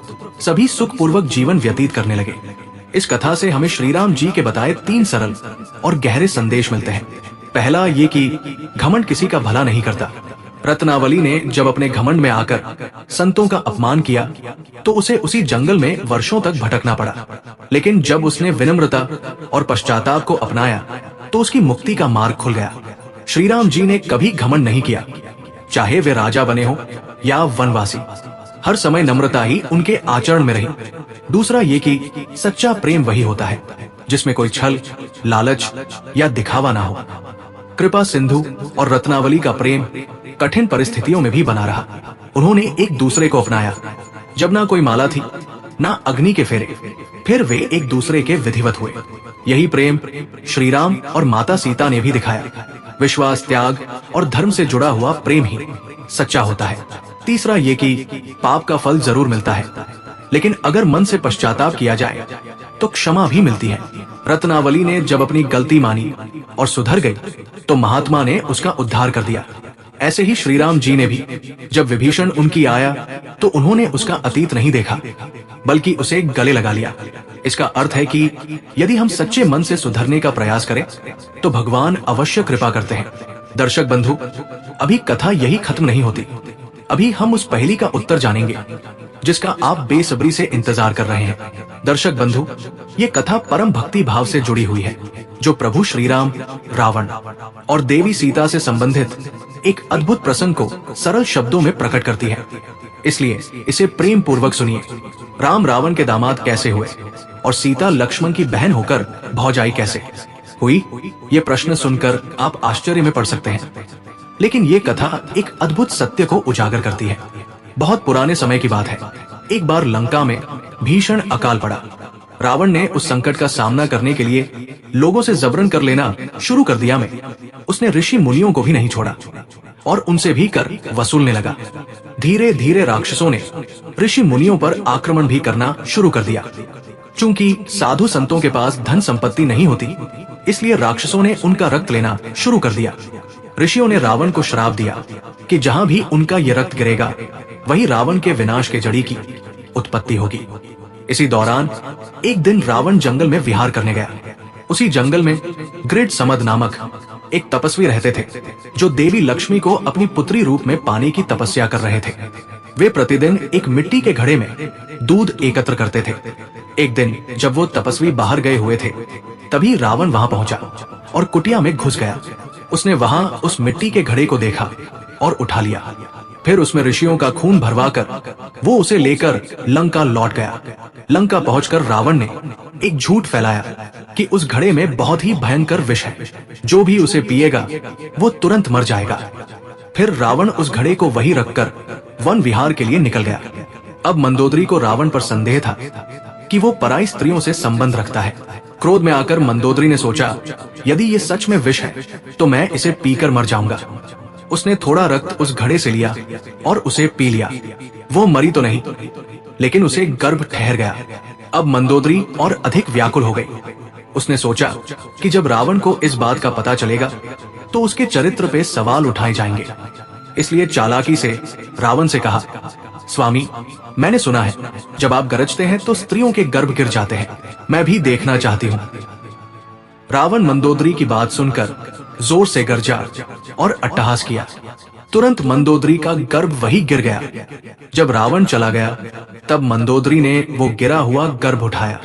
सभी सुखपूर्वक जीवन व्यतीत करने लगे। इस कथा से हमें श्री राम जी के बताए 3 सरल और गहरे संदेश मिलते हैं। पहला ये कि घमंड किसी का भला नहीं करता। रत्नावली ने जब अपने घमंड में आकर संतों का अपमान किया तो उसे उसी जंगल में वर्षों तक भटकना पड़ा, लेकिन जब उसने विनम्रता और पश्चाताप को अपनाया तो उसकी मुक्ति का मार्ग खुल गया। श्री राम जी ने कभी घमंड नहीं किया, चाहे वे राजा बने हो या वनवासी। हर समय नम्रता ही उनके आचरण में रही। दूसरा ये कि सच्चा प्रेम वही होता है जिसमें कोई छल, लालच या दिखावा ना हो। कृपा सिंधु और रत्नावली का प्रेम कठिन परिस्थितियों में भी बना रहा। उन्होंने एक दूसरे को अपनाया। जब ना कोई माला थी, ना अग्नि के फेरे, फिर वे एक दूसरे के विधिवत हुए। यही प्रेम श्री राम और माता सीता ने भी दिखाया। विश्वास, त्याग और धर्म से जुड़ा हुआ प्रेम ही सच्चा होता है। तीसरा ये कि पाप का फल जरूर मिलता है, लेकिन अगर मन से पश्चाताप किया जाए तो क्षमा भी मिलती है। रत्नावली ने जब अपनी गलती मानी और सुधर गई तो महात्मा ने उसका उद्धार कर दिया। ऐसे ही श्री राम जी ने भी जब विभीषण उनकी आया तो उन्होंने उसका अतीत नहीं देखा, बल्कि उसे गले लगा लिया। इसका अर्थ है कि यदि हम सच्चे मन से सुधरने का प्रयास करें तो भगवान अवश्य कृपा करते हैं। दर्शक बंधु, अभी कथा यही खत्म नहीं होती। अभी हम उस पहेली का उत्तर जानेंगे जिसका आप बेसब्री से इंतजार कर रहे हैं। दर्शक बंधु, ये कथा परम भक्ति भाव से जुड़ी हुई है, जो प्रभु श्री राम, रावण और देवी सीता से संबंधित एक अद्भुत प्रसंग को सरल शब्दों में प्रकट करती है। इसलिए इसे प्रेम पूर्वक सुनिए। राम रावण के दामाद कैसे हुए और सीता लक्ष्मण की बहन होकर भौजाई कैसे हुई, ये प्रश्न सुनकर आप आश्चर्य में पड़ सकते हैं, लेकिन ये कथा एक अद्भुत सत्य को उजागर करती है। बहुत पुराने समय की बात है। एक बार लंका में भीषण अकाल पड़ा। रावण ने उस संकट का सामना करने के लिए लोगों से जबरन कर लेना शुरू कर दिया। में उसने ऋषि मुनियों को भी नहीं छोड़ा और उनसे भी कर वसूलने लगा। धीरे धीरे राक्षसों ने ऋषि मुनियों पर आक्रमण भी करना शुरू कर दिया। चूंकि साधु संतों के पास धन संपत्ति नहीं होती, इसलिए राक्षसों ने उनका रक्त लेना शुरू कर दिया। ऋषियों ने रावण को श्राप दिया कि जहां भी उनका ये रक्त गिरेगा, वही रावण के विनाश के जड़ी की उत्पत्ति होगी। इसी दौरान एक दिन रावण जंगल में विहार करने गया। उसी जंगल में गृड समद नामक एक तपस्वी रहते थे जो देवी लक्ष्मी को अपनी पुत्री रूप में पाने की तपस्या कर रहे थे। वे प्रतिदिन एक मिट्टी के घड़े में दूध एकत्र करते थे। एक दिन जब वो तपस्वी बाहर गए हुए थे, तभी रावण वहां पहुंचा और कुटिया में घुस गया। उसने वहां उस मिट्टी के घड़े को देखा और उठा लिया। फिर उसमें ऋषियों का खून भरवाकर वो उसे लेकर लंका लौट गया। लंका पहुंचकर रावण ने एक झूठ फैलाया कि उस घड़े में बहुत ही भयंकर विष है, जो भी उसे पिएगा वो तुरंत मर जाएगा। फिर रावण उस घड़े को वहीं रखकर वन विहार के लिए निकल गया। अब मंदोदरी को रावण पर संदेह था कि वो पराई स्त्रियों से संबंध रखता है। क्रोध में आकर मंदोदरी ने सोचा, यदि ये सच में विष है तो मैं इसे पीकर मर जाऊंगा। उसने थोड़ा रक्त उस घड़े से लिया और उसे पी लिया। वो मरी तो नहीं, लेकिन उसे गर्भ ठहर गया। अब मंदोदरी और अधिक व्याकुल हो गई। उसने सोचा कि जब रावण को इस बात का पता चलेगा तो उसके चरित्र पे सवाल उठाए जाएंगे। इसलिए चालाकी से रावण से कहा, स्वामी, मैंने सुना है जब आप गरजते हैं तो स्त्रियों के गर्भ गिर जाते हैं। मैं भी देखना चाहती हूँ। रावण मंदोदरी की बात सुनकर जोर से गरजा और अट्टहास किया। तुरंत मंदोदरी का गर्भ वही गिर गया। जब रावण चला गया तब मंदोदरी ने वो गिरा हुआ गर्भ उठाया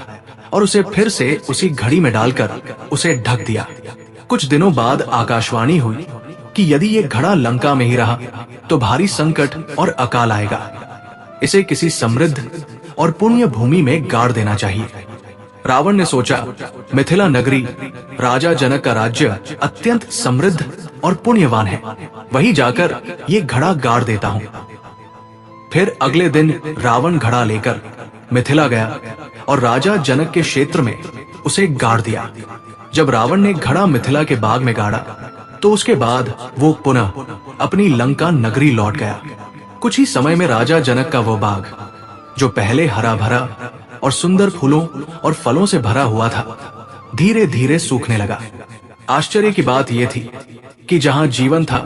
और उसे फिर से उसी घड़ी में डालकर उसे ढक दिया। कुछ दिनों बाद आकाशवाणी हुई कि यदि ये घड़ा लंका में ही रहा तो भारी संकट और अकाल आएगा। इसे किसी समृद्ध और पुण्य भूमि में गाड़ देना चाहिए। रावण ने सोचा, मिथिला नगरी राजा जनक का राज्य अत्यंत समृद्ध और पुण्यवान है, वहीं जाकर ये घड़ा गाड़ देता हूँ। फिर अगले दिन रावण घड़ा लेकर मिथिला गया और राजा जनक के क्षेत्र में उसे गाड़ दिया। जब रावण ने घड़ा मिथिला के बाग में गाड़ा तो उसके बाद वो पुनः अपनी लंका नगरी लौट गया। कुछ ही समय में राजा जनक का वो बाग, जो पहले हरा भरा और सुंदर फूलों और फलों से भरा हुआ था, धीरे धीरे सूखने लगा। आश्चर्य की बात यह थी कि जहां जीवन था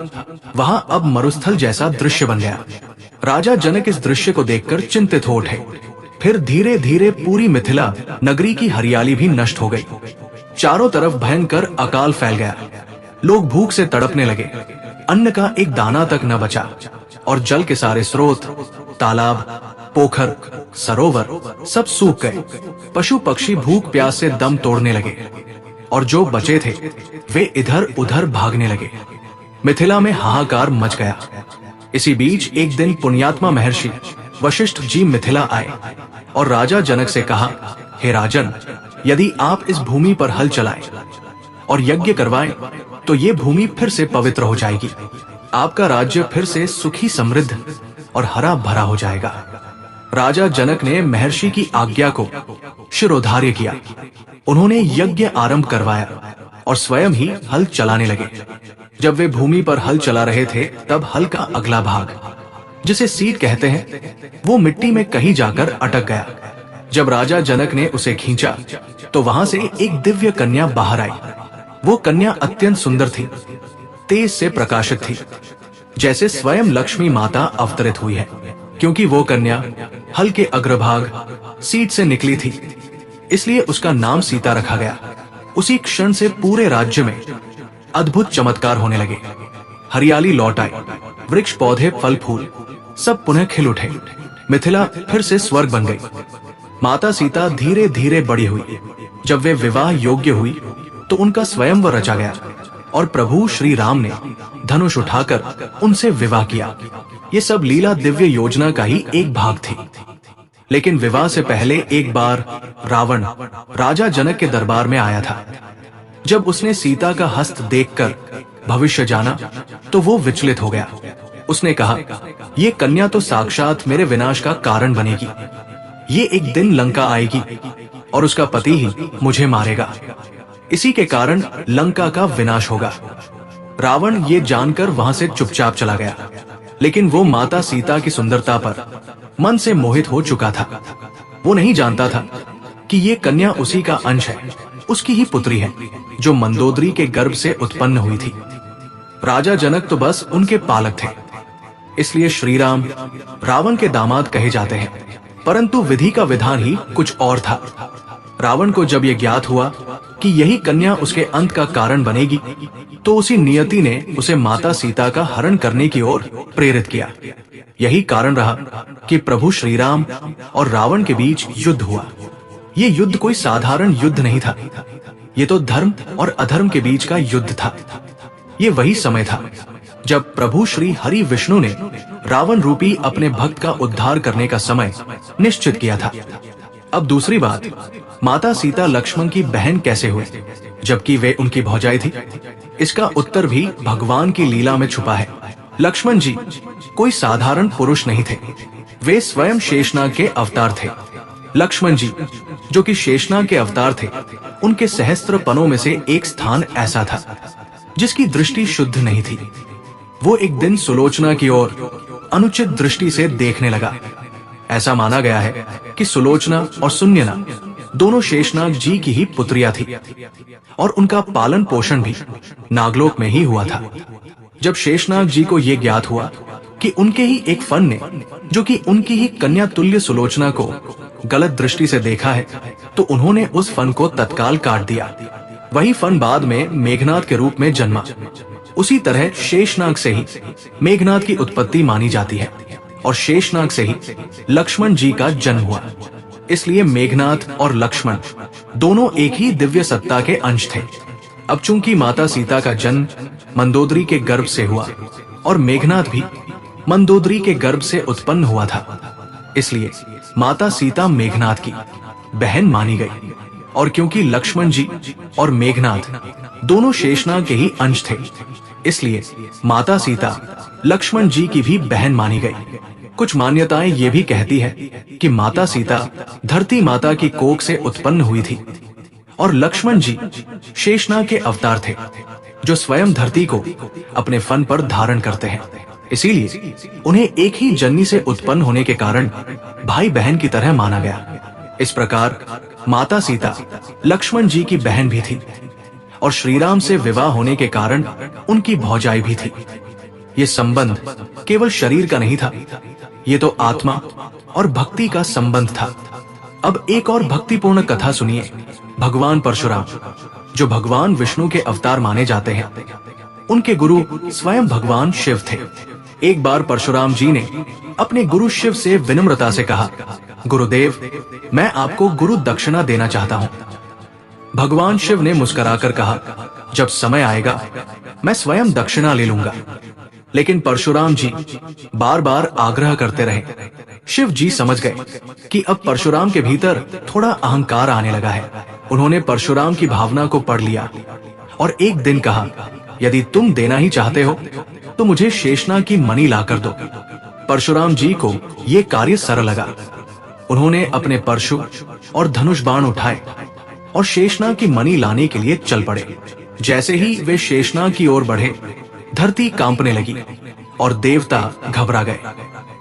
वहां अब मरुस्थल जैसा दृश्य बन गया। राजा जनक इस दृश्य को देखकर चिंतित हो उठे। फिर धीरे धीरे पूरी मिथिला नगरी की हरियाली भी नष्ट हो गई। चारों तरफ भयंकर अकाल फैल गया। लोग भूख से तड़पने लगे। अन्न का एक दाना तक न बचा और जल के सारे स्रोत, तालाब, पोखर, सरोवर सब सूख गए। पशु पक्षी भूख प्यास से दम तोड़ने लगे और जो बचे थे वे इधर उधर भागने लगे। मिथिला में हाहाकार मच गया। इसी बीच एक दिन पुण्यात्मा महर्षि वशिष्ठ जी मिथिला आए और राजा जनक से कहा, हे राजन, यदि आप इस भूमि पर हल चलाएं और यज्ञ करवाएं तो ये भूमि फिर से पवित्र हो जाएगी। आपका राज्य फिर से सुखी समृद्ध और हरा भरा हो जाएगा। राजा जनक ने महर्षि की आज्ञा को शिरोधार्य किया। उन्होंने यज्ञ आरंभ करवाया और स्वयं ही हल चलाने लगे। जब वे भूमि पर हल चला रहे थे तब हल का अगला भाग, जिसे सीट कहते हैं, वो मिट्टी में कहीं जाकर अटक गया। जब राजा जनक ने उसे खींचा तो वहां से एक दिव्य कन्या बाहर आई। वो कन्या अत्यंत सुंदर थी, तेज से प्रकाशित थी, जैसे स्वयं लक्ष्मी माता अवतरित हुई है। क्योंकि वो कन्या हल के अग्रभाग सीट से निकली थी, इसलिए उसका नाम सीता रखा गया। उसी क्षण से पूरे राज्य में अद्भुत चमत्कार होने लगे। हरियाली लौट आई, वृक्ष पौधे फल फूल सब पुनः खिल उठे। मिथिला फिर से स्वर्ग बन गई। माता सीता धीरे धीरे बड़ी हुई। जब वे विवाह योग्य हुई तो उनका स्वयंवर रचा गया और प्रभु श्री राम ने धनुष उठाकर उनसे विवाह किया। ये सब लीला दिव्य योजना का ही एक भाग थी। लेकिन विवाह से पहले एक बार रावण राजा जनक के दरबार में आया था। जब उसने सीता का हस्त देखकर भविष्य जाना तो वो विचलित हो गया। उसने कहा, ये कन्या तो साक्षात मेरे विनाश का कारण बनेगी। ये एक दिन लंका आएगी और उसका पति ही मुझे मारेगा। इसी के कारण लंका का विनाश होगा। रावण ये जानकर वहां से चुपचाप चला गया। लेकिन वो माता सीता की सुंदरता पर मन से मोहित हो चुका था। वो नहीं जानता था कि ये कन्या उसी का अंश है, उसकी ही पुत्री है, जो मंदोदरी के गर्भ से उत्पन्न हुई थी। राजा जनक तो बस उनके पालक थे, इसलिए श्री राम रावण के दामाद कहे जाते हैं। परंतु विधि का विधान ही कुछ और था। रावण को जब ये ज्ञात हुआ कि यही कन्या उसके अंत का कारण बनेगी, तो उसी नियति ने उसे माता सीता का हरण करने की ओर प्रेरित किया। यही कारण रहा कि प्रभु श्री राम और रावण के बीच युद्ध हुआ। ये युद्ध कोई साधारण युद्ध नहीं था, ये तो धर्म और अधर्म के बीच का युद्ध था। ये वही समय था जब प्रभु श्री हरि विष्णु ने रावण रूपी अपने भक्त का उद्धार करने का समय निश्चित किया था। अब दूसरी बात, माता सीता लक्ष्मण की बहन कैसे हुई जबकि वे उनकी भौजाई थी? इसका उत्तर भी भगवान की लीला में छुपा है। लक्ष्मण जी कोई साधारण पुरुष नहीं थे, वे स्वयं शेषनाग के अवतार थे। लक्ष्मण जी जो कि शेषनाग के अवतार थे, उनके सहस्त्र पनों में से एक स्थान ऐसा था जिसकी दृष्टि शुद्ध नहीं थी। वो एक दिन सुलोचना की ओर अनुचित दृष्टि से देखने लगा। ऐसा माना गया है कि सुलोचना और सुन्यना दोनों शेषनाग जी की ही पुत्रियां थी और उनका पालन पोषण भी नागलोक में ही हुआ था। जब शेषनाग जी को यह ज्ञात हुआ कि उनके ही एक फन ने, जो कि उनकी ही कन्या तुल्य सुलोचना को गलत दृष्टि से देखा है, तो उन्होंने उस फन को तत्काल काट दिया। वही फन बाद में मेघनाद के रूप में जन्मा। उसी तरह शेषनाग से ही मेघनाद की उत्पत्ति मानी जाती है और शेषनाग से ही लक्ष्मण जी का जन्म हुआ। इसलिए मेघनाद और लक्ष्मण दोनों एक ही दिव्य सत्ता के अंश थे। अब चूंकि माता सीता का जन्म मंदोदरी के गर्भ से हुआ और मेघनाद भी मंदोदरी के गर्भ से उत्पन्न हुआ था, इसलिए माता सीता मेघनाद की बहन मानी गई। और क्योंकि लक्ष्मण जी और मेघनाद दोनों शेषनाग के ही अंश थे, इसलिए माता सीता लक्ष्मण जी की भी बहन मानी गई। कुछ मान्यताएं ये भी कहती है कि माता सीता धरती माता की कोख से उत्पन्न हुई थी और लक्ष्मण जी शेषनाग के अवतार थे, जो स्वयं धरती को अपने फन पर धारण करते हैं। इसीलिए उन्हें एक ही जननी से उत्पन्न होने के कारण भाई बहन की तरह माना गया। इस प्रकार माता सीता लक्ष्मण जी की बहन भी थी और श्री राम से विवाह होने के कारण उनकी भौजाई भी थी। ये संबंध केवल शरीर का नहीं था, ये तो आत्मा और भक्ति का संबंध था। अब एक और भक्तिपूर्ण कथा सुनिए। भगवान परशुराम, जो भगवान विष्णु के अवतार माने जाते हैं, उनके गुरु स्वयं भगवान शिव थे। एक बार परशुराम जी ने अपने गुरु शिव से विनम्रता से कहा, गुरुदेव, मैं आपको गुरु दक्षिणा देना चाहता हूँ। भगवान शिव ने मुस्कुराकर कहा, जब समय आएगा मैं स्वयं दक्षिणा ले लूंगा। लेकिन परशुराम जी बार बार आग्रह करते रहे। शिव जी समझ गए कि अब परशुराम के भीतर थोड़ा अहंकार आने लगा है। उन्होंने परशुराम की भावना को पढ़ लिया और एक दिन कहा, यदि तुम देना ही चाहते हो तो मुझे शेषनाग की मणि लाकर दो। परशुराम जी को ये कार्य सरल लगा। उन्होंने अपने परशु और धनुष बाण उठाए और शेषनाग की मणि लाने के लिए चल पड़े। जैसे ही वे शेषनाग की ओर बढ़े, धरती कांपने लगी और देवता घबरा गए।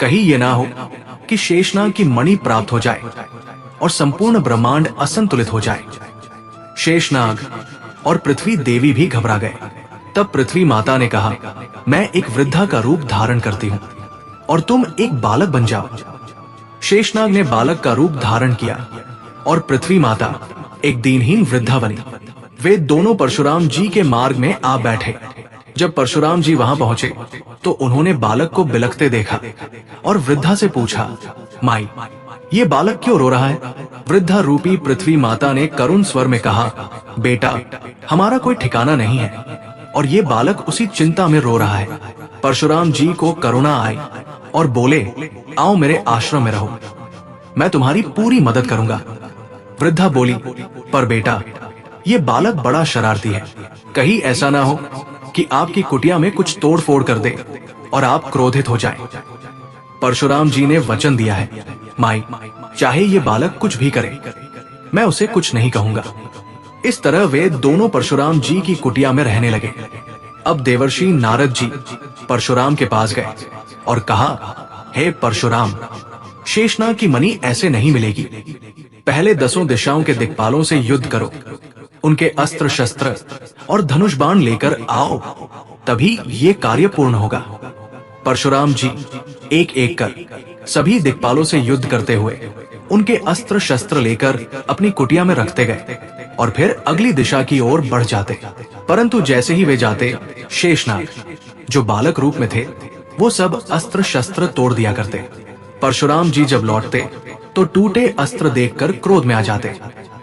कहीं ये ना हो कि शेषनाग की मणि प्राप्त हो जाए और संपूर्ण ब्रह्मांड असंतुलित हो जाए। शेषनाग और पृथ्वी देवी भी घबरा गए। तब पृथ्वी माता ने कहा, मैं एक वृद्धा का रूप धारण करती हूँ और तुम एक बालक बन जाओ। शेषनाग ने बालक का रूप धारण किया और पृथ्वी माता एक दीनहीन वृद्धा बनी। वे दोनों परशुराम जी के मार्ग में आ बैठे। जब परशुराम जी वहां पहुंचे तो उन्होंने बालक को बिलखते देखा और वृद्धा से पूछा, माई, ये बालक क्यों रो रहा है? वृद्धा रूपी पृथ्वी माता ने करुण स्वर में कहा, बेटा, हमारा कोई ठिकाना नहीं है और ये बालक उसी चिंता में रो रहा है। परशुराम जी को करुणा आई और बोले, आओ मेरे आश्रम में रहो, मैं तुम्हारी पूरी मदद करूंगा। वृद्धा बोली, पर बेटा, ये बालक बड़ा शरारती है, कहीं ऐसा ना हो कि आपकी कुटिया में कुछ तोड़ फोड़ कर दे और आप क्रोधित हो जाएं। परशुराम जी ने वचन दिया है, माई, चाहे ये बालक कुछ भी करे, मैं उसे कुछ नहीं कहूंगा। इस तरह वे दोनों परशुराम जी की कुटिया में रहने लगे। अब देवर्षि नारद जी परशुराम के पास गए और कहा, हे परशुराम, शेषनाग की मणि ऐसे नहीं मिलेगी। पहले 10 दिशाओं के दिक्पालों से युद्ध करो, उनके अस्त्र शस्त्र और धनुष बाण लेकर आओ, तभी ये कार्य पूर्ण होगा। परशुराम जी एक एक कर सभी दिक्पालों से युद्ध करते हुए उनके अस्त्र शस्त्र लेकर अपनी कुटिया में रखते गए और फिर अगली दिशा की ओर बढ़ जाते। परंतु जैसे ही वे जाते, शेषनाग जो बालक रूप में थे वो सब अस्त्र शस्त्र तोड़ दिया करते। परशुराम जी जब लौटते तो टूटे अस्त्र देखकर क्रोध में आ जाते,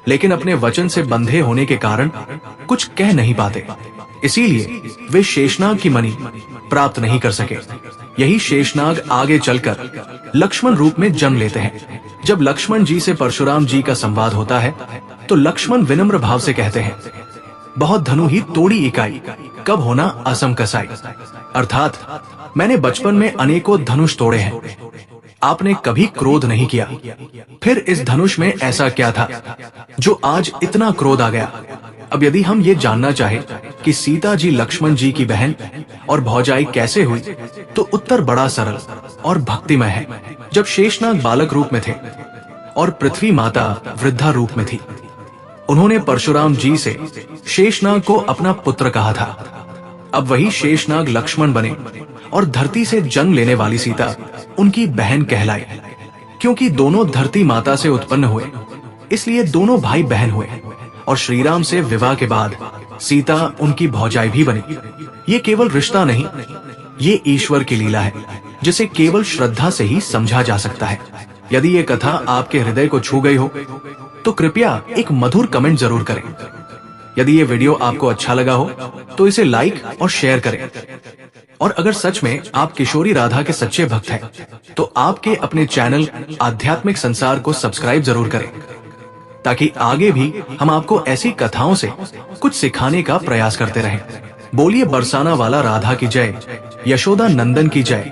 लेकिन अपने वचन से बंधे होने के कारण कुछ कह नहीं पाते, इसीलिए वे शेषनाग की मणि प्राप्त नहीं कर सके। यही शेषनाग आगे चलकर लक्ष्मण रूप में जन्म लेते हैं। जब लक्ष्मण जी से परशुराम जी का संवाद होता है तो लक्ष्मण विनम्र भाव से कहते हैं, बहुत धनु ही तोड़ी इकाई, कब होना असम कसाई। अर्थात मैंने बचपन में अनेकों धनुष तोड़े हैं, आपने कभी क्रोध नहीं किया। फिर इस धनुष में ऐसा क्या था जो आज इतना क्रोध आ गया। अब यदि हम ये जानना चाहे कि सीता जी लक्ष्मण जी की बहन और भौजाई कैसे हुई, तो उत्तर बड़ा सरल और भक्तिमय है। जब शेषनाग बालक रूप में थे और पृथ्वी माता वृद्धा रूप में थी, उन्होंने परशुराम जी से शेषनाग को अपना पुत्र कहा था। अब वही शेषनाग लक्ष्मण बने और धरती से जन्म लेने वाली सीता उनकी बहन कहलाई। क्योंकि दोनों धरती माता से उत्पन्न हुए, इसलिए दोनों भाई बहन हुए और श्रीराम से विवाह के बाद सीता उनकी भौजाई भी बनी। ये केवल रिश्ता नहीं, ये ईश्वर की लीला है जिसे केवल श्रद्धा से ही समझा जा सकता है। यदि ये कथा आपके हृदय को छू गई हो तो कृपया एक मधुर कमेंट जरूर करें। यदि ये वीडियो आपको अच्छा लगा हो तो इसे लाइक और शेयर करें। और अगर सच में आप किशोरी राधा के सच्चे भक्त हैं तो आपके अपने चैनल आध्यात्मिक संसार को सब्सक्राइब जरूर करें, ताकि आगे भी हम आपको ऐसी कथाओं से कुछ सिखाने का प्रयास करते रहें। बोलिए बरसाना वाला राधा की जय, यशोदा नंदन की जय।